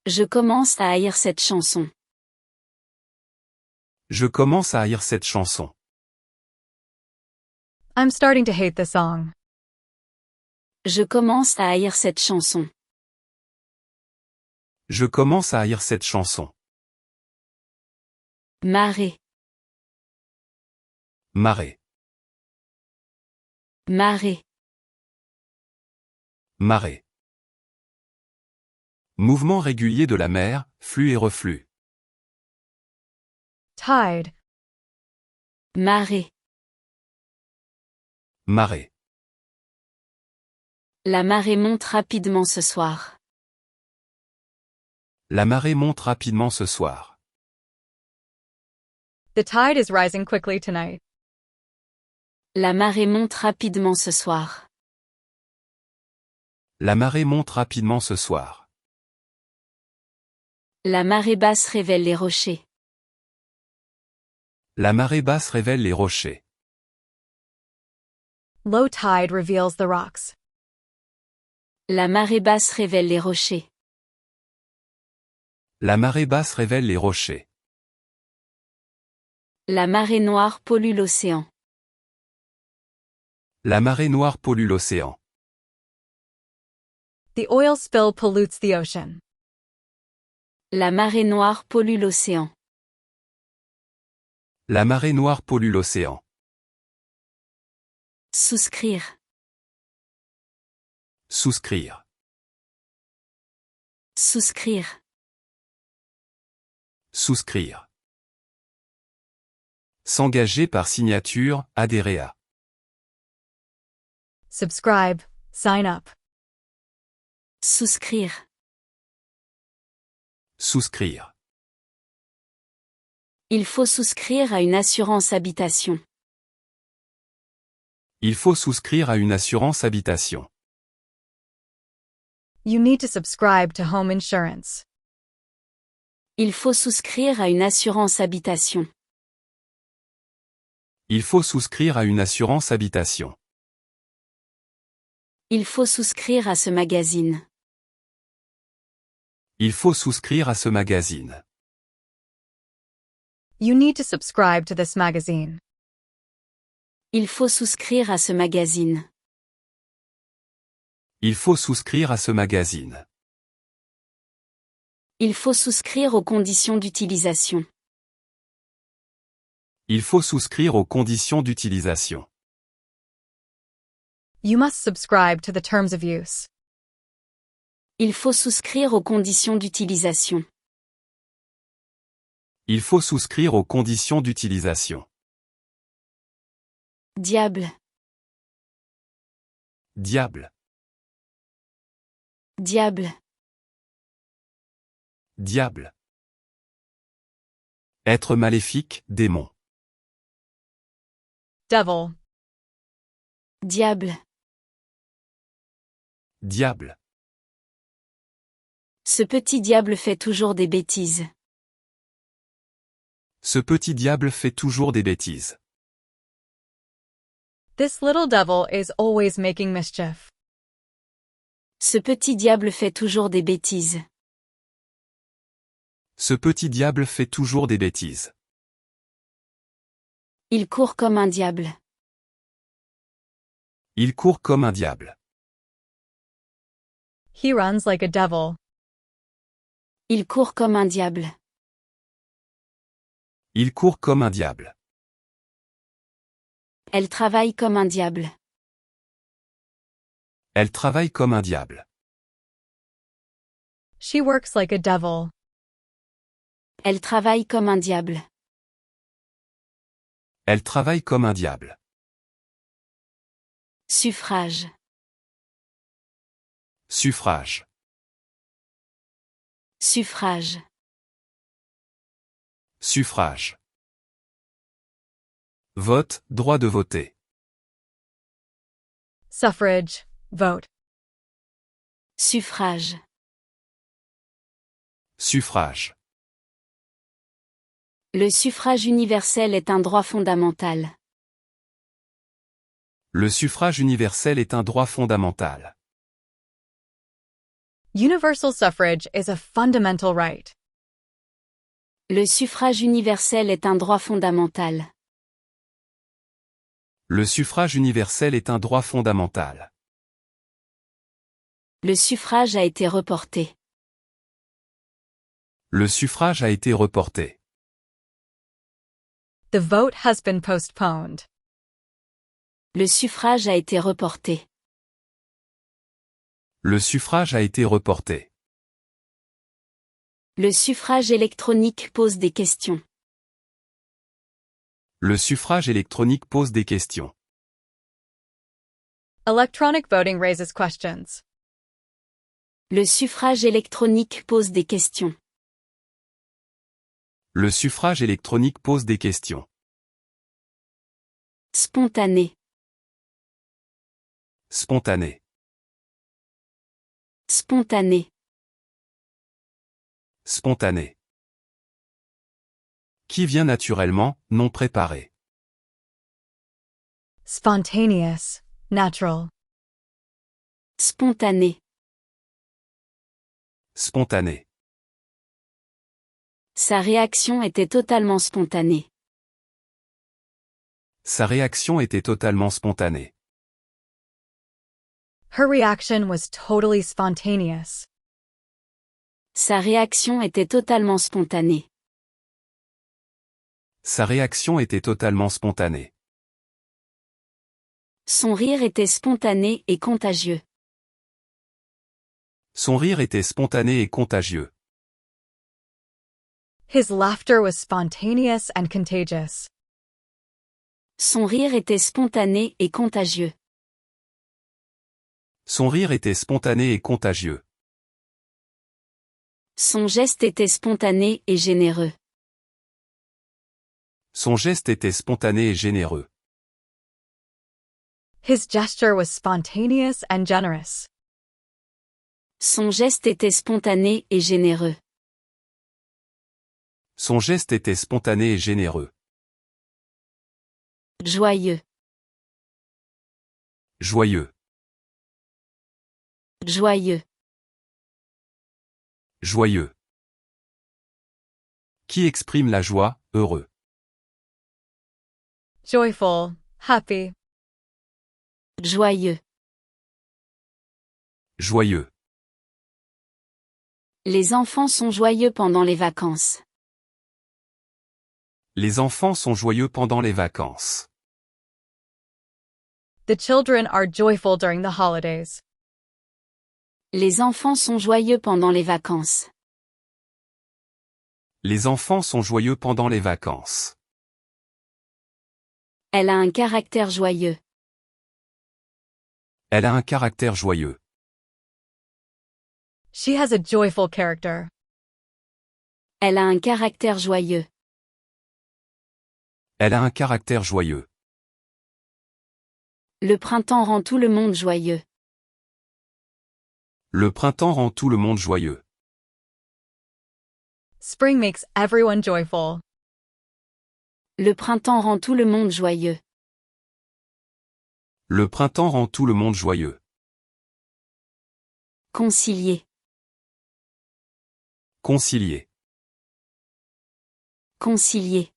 Je commence à haïr cette chanson. Je commence à haïr cette chanson. I'm starting to hate the song. Je commence à haïr cette chanson. Je commence à haïr cette chanson. Marée. Marée. Marée. Marée. Mouvement régulier de la mer, flux et reflux. Tide. Marée. Marée. La marée monte rapidement ce soir. La marée monte rapidement ce soir. The tide is rising quickly tonight. La marée monte rapidement ce soir. La marée monte rapidement ce soir. La marée basse révèle les rochers. La marée basse révèle les rochers. Low tide reveals the rocks. La marée basse révèle les rochers. La marée basse révèle les rochers. La marée noire pollue l'océan. La marée noire pollue l'océan. The oil spill pollutes the ocean. La marée noire pollue l'océan. La marée noire pollue l'océan. Souscrire. Souscrire. Souscrire. Souscrire. S'engager par signature, adhérer à. Subscribe. Sign up. Souscrire. Souscrire. Il faut souscrire à une assurance habitation. Il faut souscrire à une assurance habitation. You need to subscribe to home insurance. Il faut souscrire à une assurance habitation. Il faut souscrire à une assurance habitation. Il faut souscrire à ce magazine. Il faut souscrire à ce magazine. You need to subscribe to this magazine. Il faut souscrire à ce magazine. Il faut souscrire à ce magazine. Il faut souscrire aux conditions d'utilisation. Il faut souscrire aux conditions d'utilisation. You must subscribe to the terms of use. Il faut souscrire aux conditions d'utilisation. Il faut souscrire aux conditions d'utilisation. Diable. Diable. Diable. Diable. Être maléfique, démon. Devil. Diable. Diable. Ce petit diable fait toujours des bêtises. Ce petit diable fait toujours des bêtises. This little devil is always making mischief. Ce petit diable fait toujours des bêtises. Ce petit diable fait toujours des bêtises. Il court comme un diable. Il court comme un diable. He runs like a devil. Il court comme un diable. Il court comme un diable. Elle travaille comme un diable. Elle travaille comme un diable. She works like a devil. Elle travaille comme un diable. Elle travaille comme un diable. Suffrage. Suffrage. Suffrage. Suffrage. Vote, droit de voter. Suffrage. Vote. Suffrage. Suffrage. Le suffrage universel est un droit fondamental. Le suffrage universel est un droit fondamental. Universal suffrage is a fundamental right. Le suffrage universel est un droit fondamental. Le suffrage universel est un droit fondamental. Le suffrage a été reporté. Le suffrage a été reporté. The vote has been postponed. Le suffrage a été reporté. Le suffrage a été reporté. Le suffrage électronique pose des questions. Le suffrage électronique pose des questions. Electronic voting raises questions. Le suffrage électronique pose des questions. Le suffrage électronique pose des questions. Spontané. Spontané. Spontané. Spontané. Qui vient naturellement, non préparé. Spontaneous, natural. Spontané. Spontané. Sa réaction était totalement spontanée. Sa réaction était totalement spontanée. Her reaction was totally spontaneous. Sa réaction était totalement spontanée. Sa réaction était totalement spontanée. Son rire était spontané et contagieux. Son rire était spontané et contagieux. His laughter was spontaneous and contagious. Son rire était spontané et contagieux. Son rire était spontané et contagieux. Son geste était spontané et généreux. Son geste était spontané et généreux. His gesture was spontaneous and generous. Son geste était spontané et généreux. Son geste était spontané et généreux. Joyeux. Joyeux. Joyeux. Joyeux. Qui exprime la joie, heureux. Joyful, happy. Joyeux. Joyeux. Les enfants sont joyeux pendant les vacances. Les enfants sont joyeux pendant les vacances. The children are joyful during the holidays. Les enfants sont joyeux pendant les vacances. Les enfants sont joyeux pendant les vacances. Elle a un caractère joyeux. Elle a un caractère joyeux. She has a joyful character. Elle a un caractère joyeux. Elle a un caractère joyeux. Le printemps rend tout le monde joyeux. Le printemps rend tout le monde joyeux. Spring makes everyone joyful. Le printemps rend tout le monde joyeux. Le printemps rend tout le monde joyeux. Concilier. Concilier. Concilier.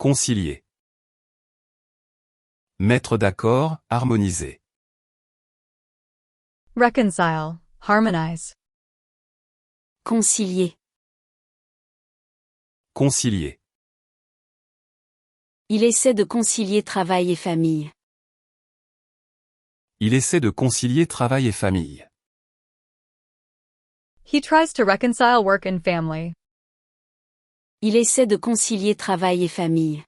Concilier. Mettre d'accord, harmoniser. Reconcile, harmonize. Concilier. Concilier. Il essaie de concilier travail et famille. Il essaie de concilier travail et famille. He tries to reconcile work and family. Il essaie de concilier travail et famille.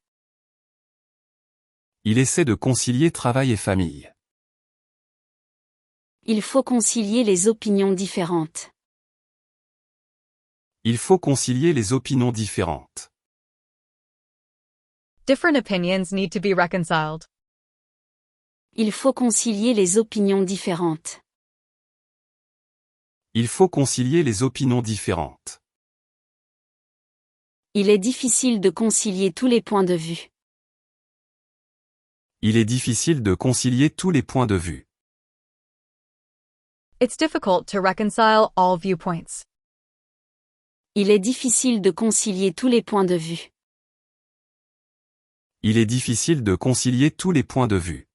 Il essaie de concilier travail et famille. Il faut concilier les opinions différentes. Il faut concilier les opinions différentes. Different opinions need to be reconciled. Il faut concilier les opinions différentes. Il faut concilier les opinions différentes. Il est difficile de concilier tous les points de vue. Il est difficile de concilier tous les points de vue. It's difficult to reconcile all viewpoints. Il est difficile de concilier tous les points de vue. Il est difficile de concilier tous les points de vue.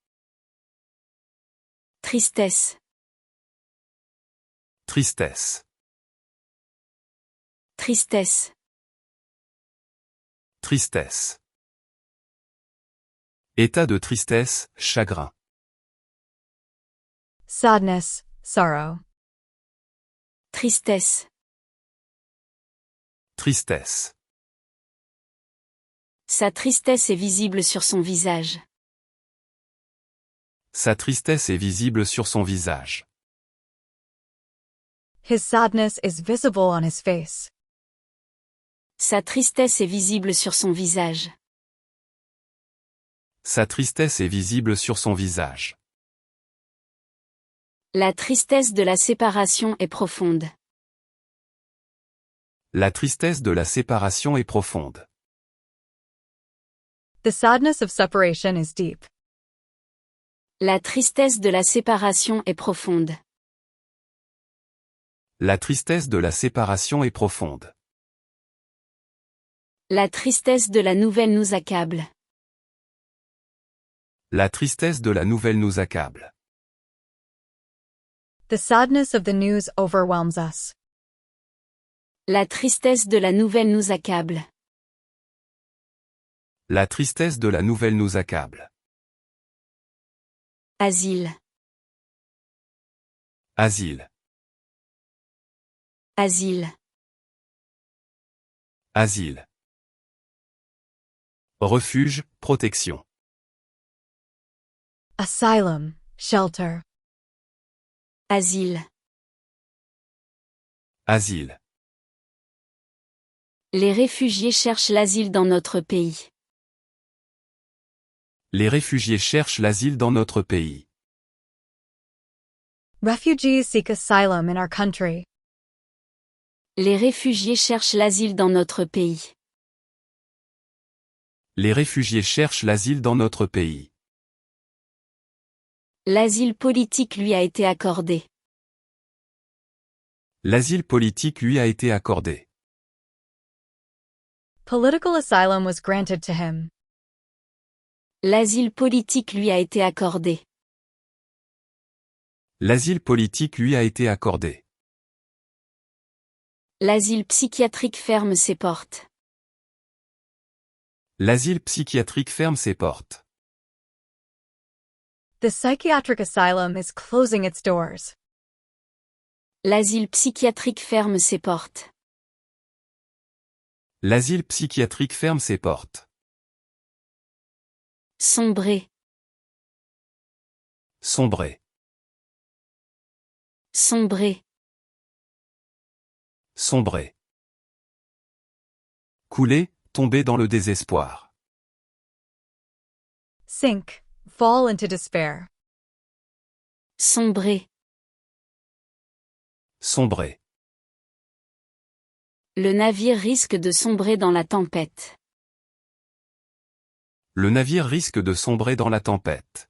Tristesse. Tristesse. Tristesse. Tristesse. État de tristesse, chagrin. Sadness, sorrow. Tristesse. Tristesse. Sa tristesse est visible sur son visage. Sa tristesse est visible sur son visage. His sadness is visible on his face. Sa tristesse est visible sur son visage. Sa tristesse est visible sur son visage. La tristesse de la séparation est profonde. La tristesse de la séparation est profonde. The sadness of separation is deep. La tristesse de la séparation est profonde. La tristesse de la séparation est profonde. La tristesse de la nouvelle nous accable. La tristesse de la nouvelle nous accable. The sadness of the news overwhelms us. La tristesse de la nouvelle nous accable. La tristesse de la nouvelle nous accable. Asile. Asile. Asile. Asile. Refuge, protection. Asylum, shelter. Asile. Asile. Les réfugiés cherchent l'asile dans notre pays. Les réfugiés cherchent l'asile dans notre pays. Refugees seek asylum in our country. Les réfugiés cherchent l'asile dans notre pays. Les réfugiés cherchent l'asile dans notre pays. L'asile politique lui a été accordé. L'asile politique lui a été accordé. Political asylum was granted to him. L'asile politique lui a été accordé. L'asile politique lui a été accordé. L'asile psychiatrique ferme ses portes. L'asile psychiatrique ferme ses portes. The psychiatric asylum is closing its doors. L'asile psychiatrique ferme ses portes. L'asile psychiatrique ferme ses portes. Sombrer. Sombrer. Sombrer. Sombrer. Couler, tomber dans le désespoir. Sink, fall into despair. Sombrer. Sombrer. Le navire risque de sombrer dans la tempête. Le navire risque de sombrer dans la tempête.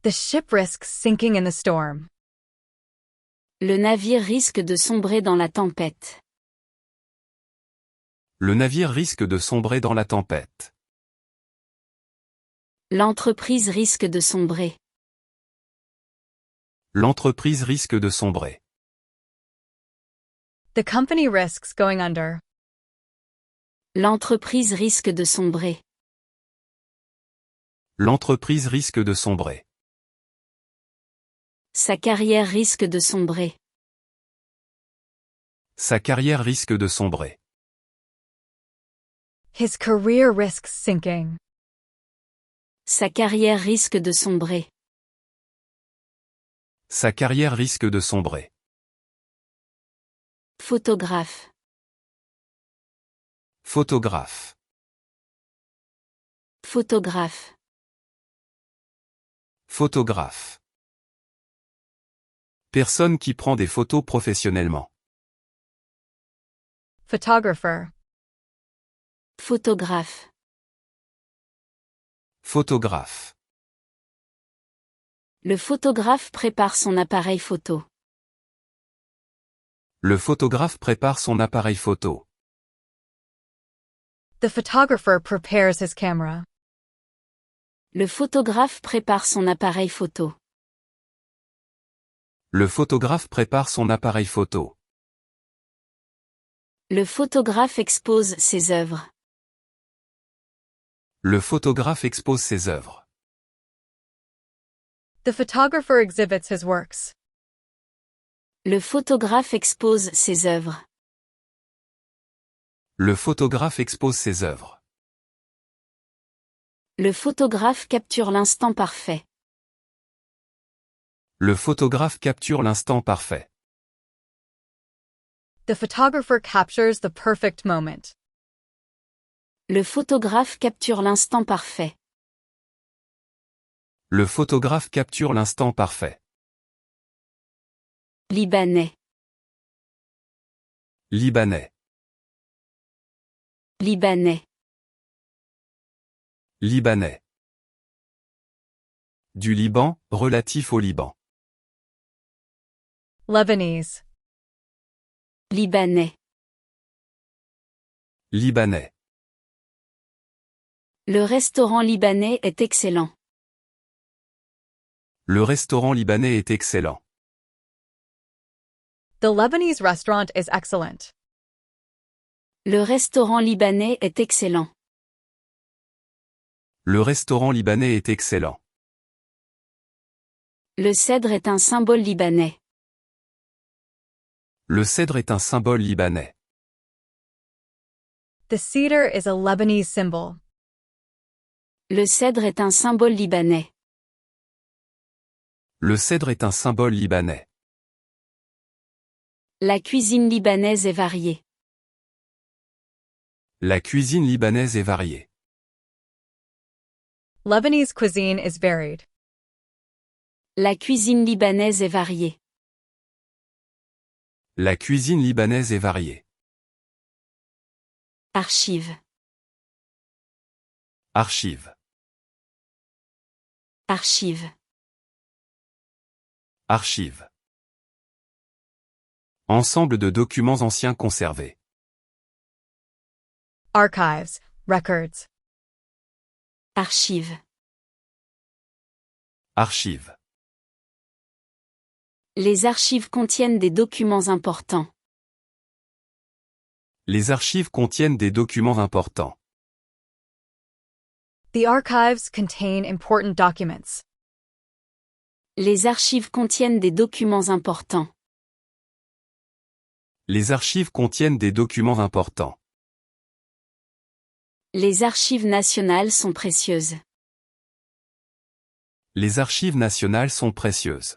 The ship risks sinking in the storm. Le navire risque de sombrer dans la tempête. Le navire risque de sombrer dans la tempête. L'entreprise risque de sombrer. L'entreprise risque de sombrer. The company risks going under. L'entreprise risque de sombrer. L'entreprise risque de sombrer. Sa carrière risque de sombrer. Sa carrière risque de sombrer. His career risks sinking. Sa carrière risque de sombrer. Sa carrière risque de sombrer. Photographe. Photographe. Photographe. Photographe. Personne qui prend des photos professionnellement. Photographer. Photographe. Photographe. Le photographe prépare son appareil photo. Le photographe prépare son appareil photo. The photographer prepares his camera. Le photographe prépare son appareil photo. Le photographe prépare son appareil photo. Le photographe expose ses œuvres. Le photographe expose ses œuvres. The photographer exhibits his works. Le photographe expose ses œuvres. Le photographe expose ses œuvres. Le photographe capture l'instant parfait. Le photographe capture l'instant parfait. The photographer captures the perfect moment. Le photographe capture l'instant parfait. Le photographe capture l'instant parfait. Libanais. Libanais. Libanais. Libanais. Du Liban, relatif au Liban. Lebanese. Libanais. Libanais. Le restaurant libanais est excellent. Le restaurant libanais est excellent. The Lebanese restaurant is excellent. Le restaurant libanais est excellent. Le restaurant libanais est excellent. Le cèdre est un symbole libanais. Le cèdre est un symbole libanais. The cedar is a Lebanese symbol. Le cèdre est un symbole libanais. Le cèdre est un symbole libanais. La cuisine libanaise est variée. La cuisine libanaise est variée. Lebanese cuisine is varied. La cuisine libanaise est variée. La cuisine libanaise est variée. Archive. Archive. Archive. Archive. Ensemble de documents anciens conservés. Archives, records. Archive. Archive. Les archives contiennent des documents importants. Les archives contiennent des documents importants. The archives contain important documents. Les archives contiennent des documents importants. Les archives contiennent des documents importants. Les archives nationales sont précieuses. Les archives nationales sont précieuses.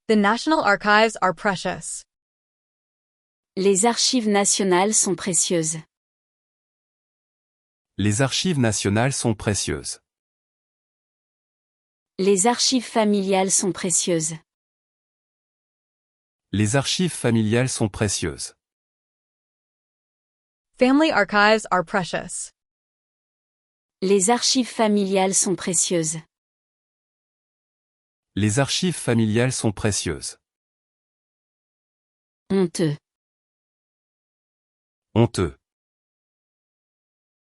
The National Archives are precious. Les archives nationales sont précieuses. Les archives nationales sont précieuses. Les archives familiales sont précieuses. Les archives familiales sont précieuses. Family archives are precious. Les archives familiales sont précieuses. Les archives familiales sont précieuses. Honteux. Honteux.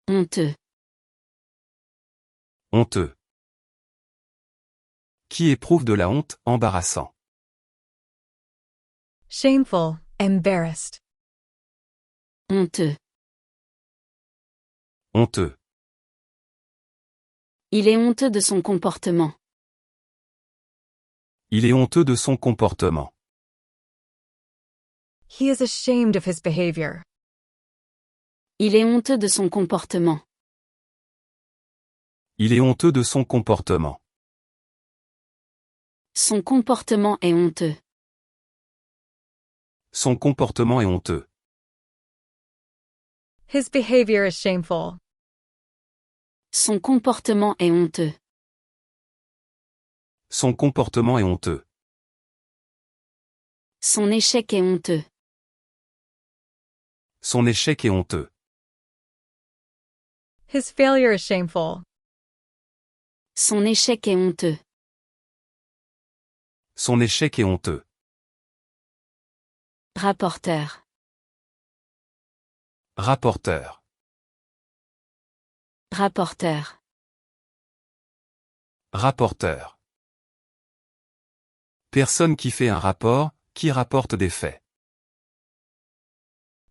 Honteux. Honteux. Qui éprouve de la honte, embarrassant. Shameful, embarrassed. Honteux. Honteux. Il est honteux de son comportement. Il est honteux de son comportement. He is ashamed of his behavior. Il est honteux de son comportement. Il est honteux de son comportement. Son comportement est honteux. Son comportement est honteux. His behavior is shameful. Son comportement est honteux. Son comportement est honteux. Son échec est honteux. Son échec est honteux. His failure is shameful. Son échec est honteux. Son échec est honteux. Rapporteur. Rapporteur. Rapporteur. Rapporteur. Personne qui fait un rapport, qui rapporte des faits.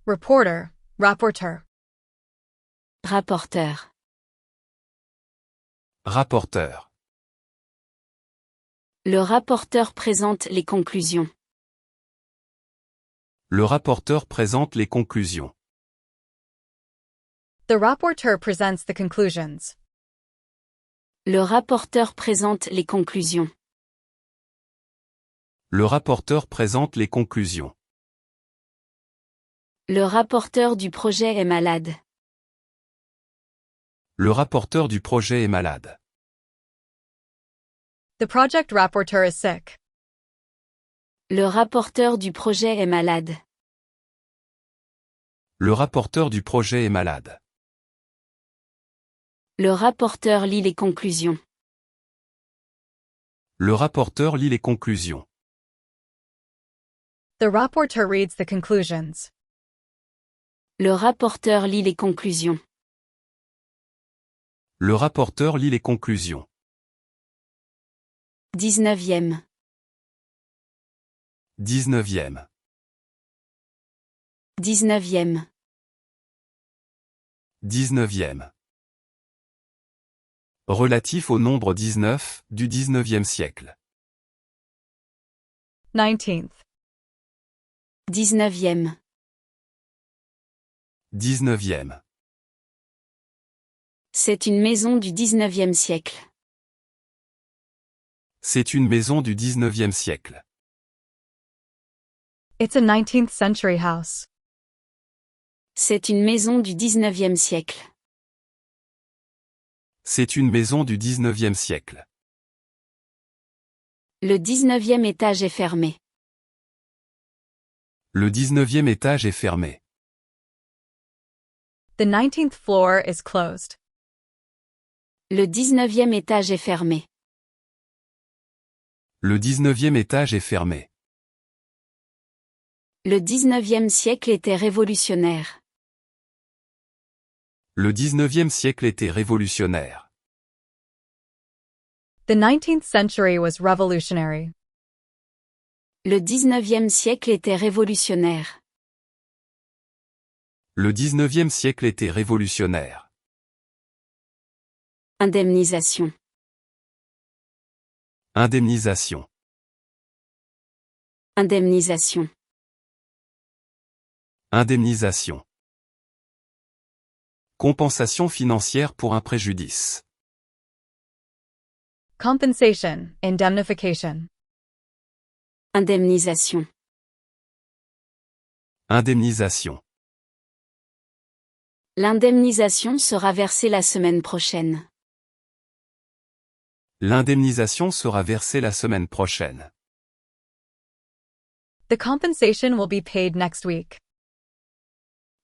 Reporter, rapporteur. Rapporteur. Rapporteur. Le rapporteur présente les conclusions. Le rapporteur présente les conclusions. The rapporteur presents the conclusions. Le rapporteur présente les conclusions. Le rapporteur présente les conclusions. Le rapporteur du projet est malade. Le rapporteur du projet est malade. The project rapporteur is sick. Le rapporteur du projet est malade. Le rapporteur du projet est malade. Le rapporteur lit les conclusions. Le rapporteur lit les conclusions. The rapporteur reads the conclusions. Le rapporteur lit les conclusions. Le rapporteur lit les conclusions. 19e. 19e. 19e. 19e. Relatif au nombre 19, du 19e siècle. 19th. 19e. 19e. C'est une maison du 19e siècle. C'est une maison du 19e siècle. It's a 19th century house. C'est une maison du 19e siècle. C'est une maison du 19e siècle. Le 19e étage est fermé. Le 19e étage est fermé. The 19th floor is closed. Le 19e étage est fermé. Le 19e étage est fermé. Le 19e siècle était révolutionnaire. Le 19e siècle était révolutionnaire. The 19th century was revolutionary. Le 19e siècle était révolutionnaire. Le 19e siècle était révolutionnaire. Indemnisation. Indemnisation. Indemnisation. Indemnisation. Compensation financière pour un préjudice. Compensation, indemnification. Indemnisation. Indemnisation. L'indemnisation sera versée la semaine prochaine. L'indemnisation sera versée la semaine prochaine. The compensation will be paid next week.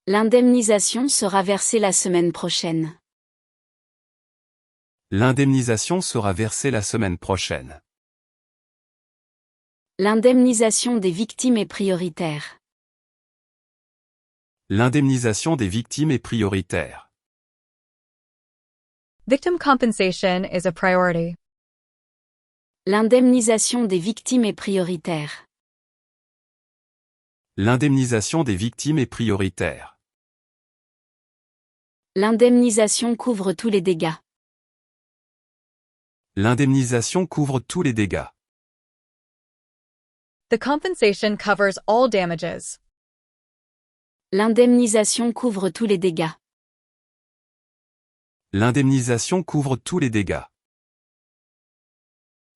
L'indemnisation sera versée la semaine prochaine. L'indemnisation sera versée la semaine prochaine. L'indemnisation des victimes est prioritaire. L'indemnisation des victimes est prioritaire. Victim compensation is a priority. L'indemnisation des victimes est prioritaire. L'indemnisation des victimes est prioritaire. L'indemnisation couvre tous les dégâts. L'indemnisation couvre tous les dégâts. The compensation covers all damages. L'indemnisation couvre tous les dégâts. L'indemnisation couvre tous les dégâts.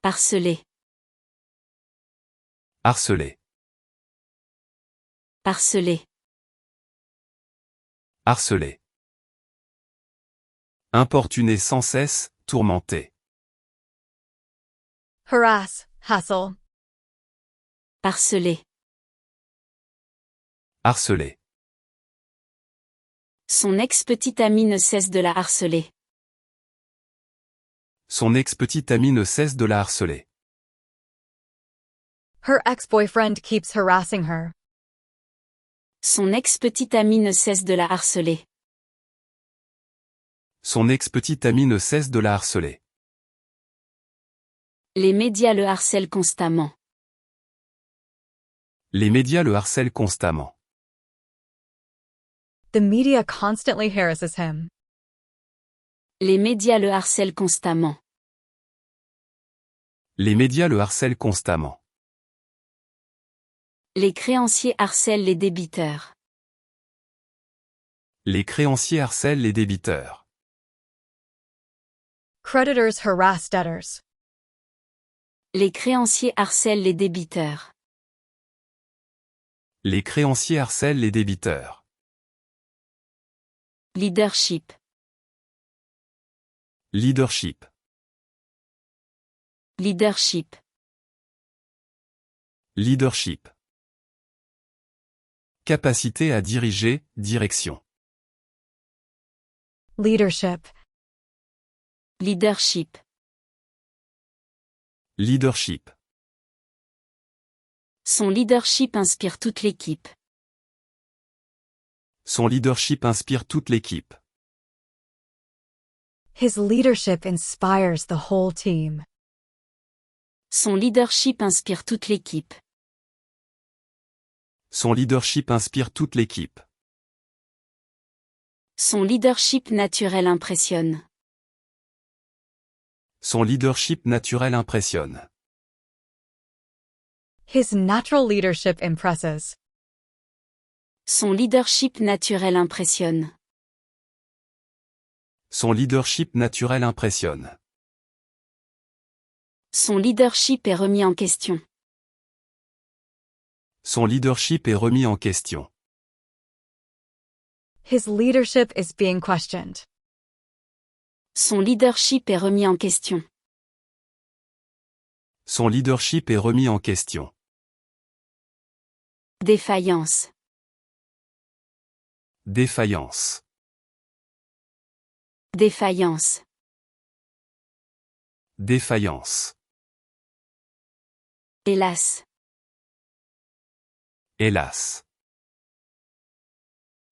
Harceler. Harceler. Harceler. Harceler. Importuner sans cesse, tourmenter. Harass, hassle. Harceler. Harceler. Son ex-petite amie ne cesse de la harceler. Son ex-petite amie ne cesse de la harceler. Her ex-boyfriend keeps harassing her. Son ex-petite amie ne cesse de la harceler. Son ex-petite amie ne cesse de la harceler. Les médias le harcèlent constamment. Les médias le harcèlent constamment. The media constantly harasses him. Les médias le harcèlent constamment. Les médias le harcèlent constamment. Les créanciers harcèlent les débiteurs. Les créanciers harcèlent les débiteurs. Creditors harass debtors. Les créanciers harcèlent les débiteurs. Les créanciers harcèlent les débiteurs. Leadership. Leadership. Leadership. Leadership. Capacité à diriger, direction. Leadership. Leadership. Leadership. Son leadership inspire toute l'équipe. Son leadership inspire toute l'équipe. His leadership inspires the whole team. Son leadership inspire toute l'équipe. Son leadership inspire toute l'équipe. Son leadership naturel impressionne. Son leadership naturel impressionne. His natural leadership impresses. Son leadership naturel impressionne. Son leadership naturel impressionne. Son leadership est remis en question. Son leadership est remis en question. His leadership is being questioned. Son leadership est remis en question. Son leadership est remis en question. Défaillance. Défaillance. Défaillance. Défaillance. Hélas. Hélas.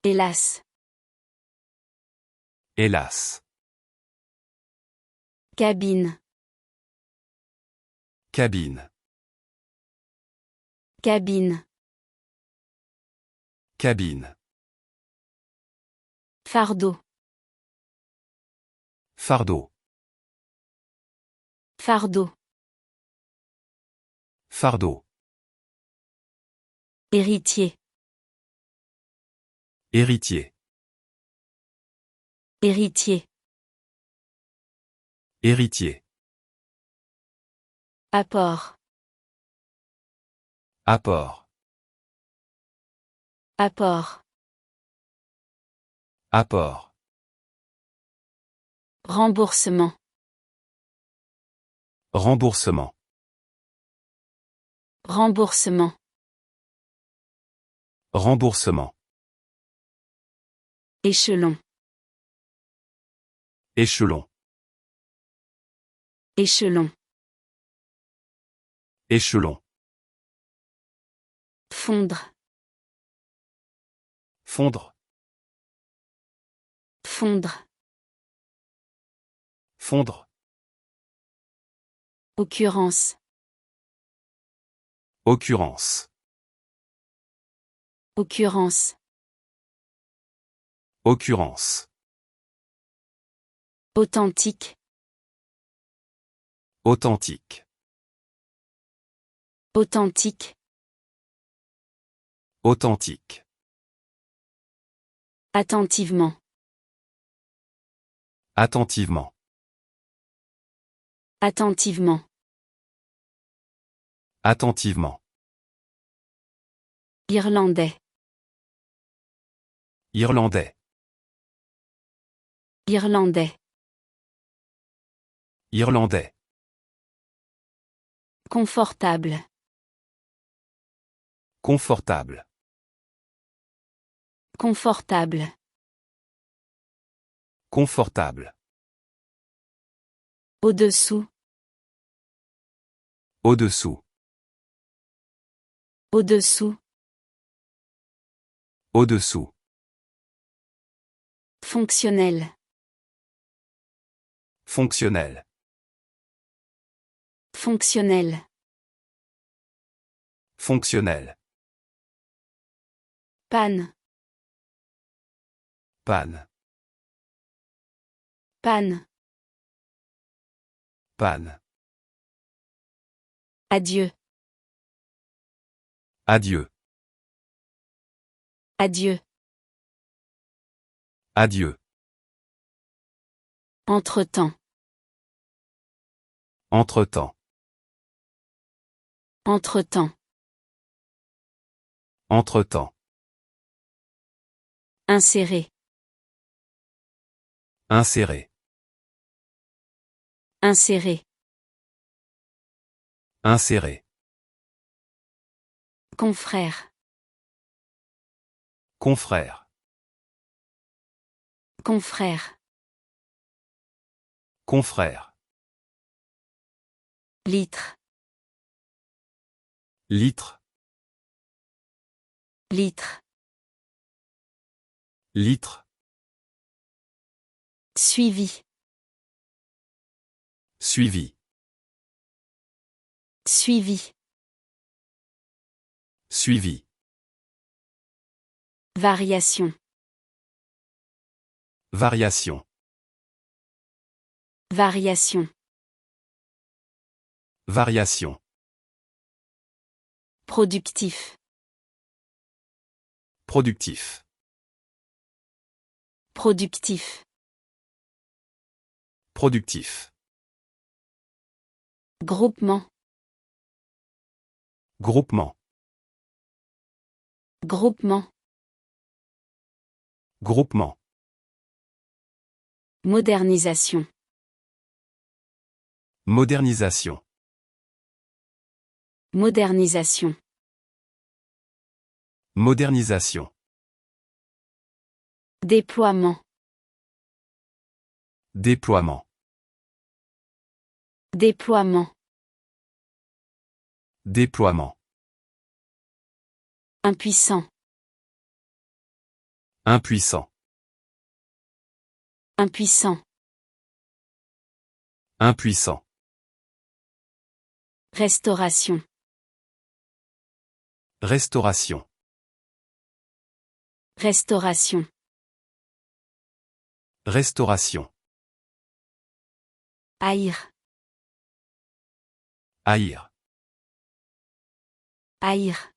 Hélas. Hélas. Cabine. Cabine. Cabine. Cabine. Fardeau. Fardeau. Fardeau. Fardeau. Héritier. Héritier. Héritier. Héritier. Apport. Apport. Apport. Apport. Remboursement. Remboursement. Remboursement. Remboursement. Échelon. Échelon. Échelon. Échelon. Fondre. Fondre. Fondre. Fondre. Occurrence. Occurrence. Occurrence. Occurrence. Authentique. Authentique. Authentique. Authentique. Attentivement. Attentivement. Attentivement. Attentivement. Irlandais. Irlandais. Irlandais. Irlandais. Confortable. Confortable. Confortable. Confortable. Au-dessous. Au-dessous. Au-dessous. Au-dessous. Fonctionnel. Fonctionnel. Fonctionnel. Fonctionnel. Panne. Panne. Panne. Panne. Adieu. Adieu. Adieu. Adieu. Entre-temps. Entre-temps. Entre-temps. Entre-temps. Insérer. Insérer. Insérer. Insérer. Confrère. Confrère. Confrère. Confrère. Litre. Litre. Litre. Litre. Suivi. Suivi. Suivi. Suivi. Variation. Variation. Variation. Variation. Productif. Productif. Productif. Productif. Groupement. Groupement. Groupement. Groupement. Modernisation. Modernisation. Modernisation. Modernisation. Déploiement. Déploiement. Déploiement. Déploiement. Impuissant. Impuissant. Impuissant. Impuissant. Restauration. Restauration. Restauration. Restauration. Haïr. Haïr. Haïr.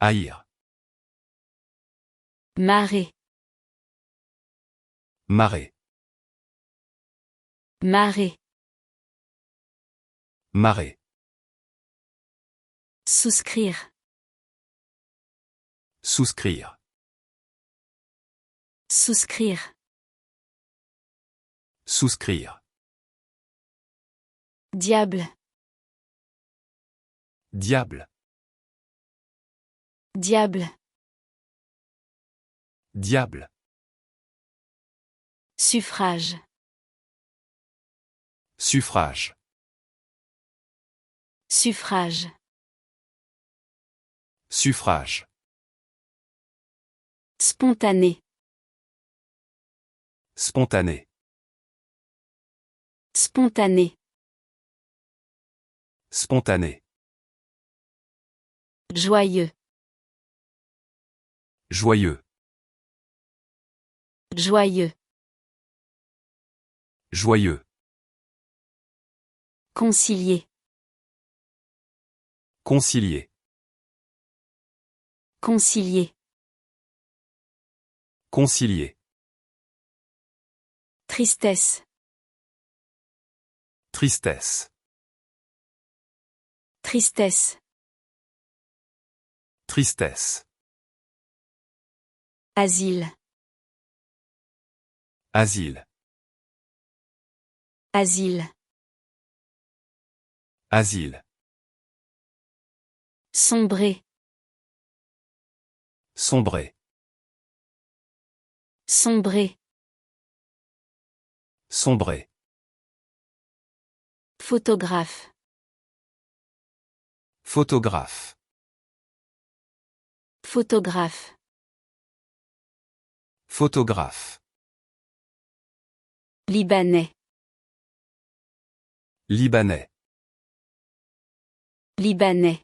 Haïr. Marée. Marée. Marée. Marée. Souscrire. Souscrire. Souscrire. Souscrire. Diable. Diable. Diable. Diable. Suffrage. Suffrage. Suffrage. Suffrage. Spontané. Spontané. Spontané. Spontané. Joyeux. Joyeux. Joyeux. Joyeux. Concilier. Concilier. Concilier. Concilier. Tristesse. Tristesse. Tristesse. Tristesse. Asile. Asile. Asile. Asile. Sombrer. Sombrer. Sombrer. Sombrer. Photographe. Photographe. Photographe. Photographe. Libanais. Libanais. Libanais.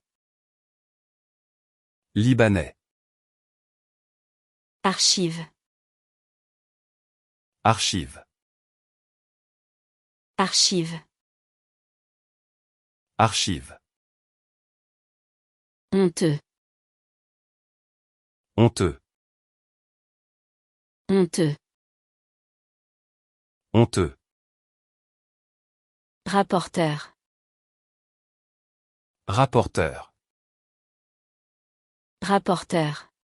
Libanais. Archive. Archive. Archive. Archive. Honteux. Honteux. Honteux. Honteux. Rapporteur. Rapporteur. Rapporteur.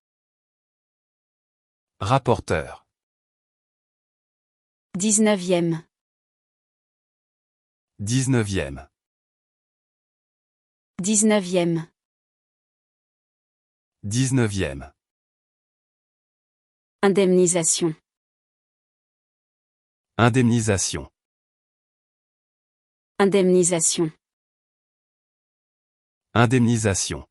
Rapporteur. 19e. 19e. 19e. 19e. Indemnisation. Indemnisation. Indemnisation. Indemnisation.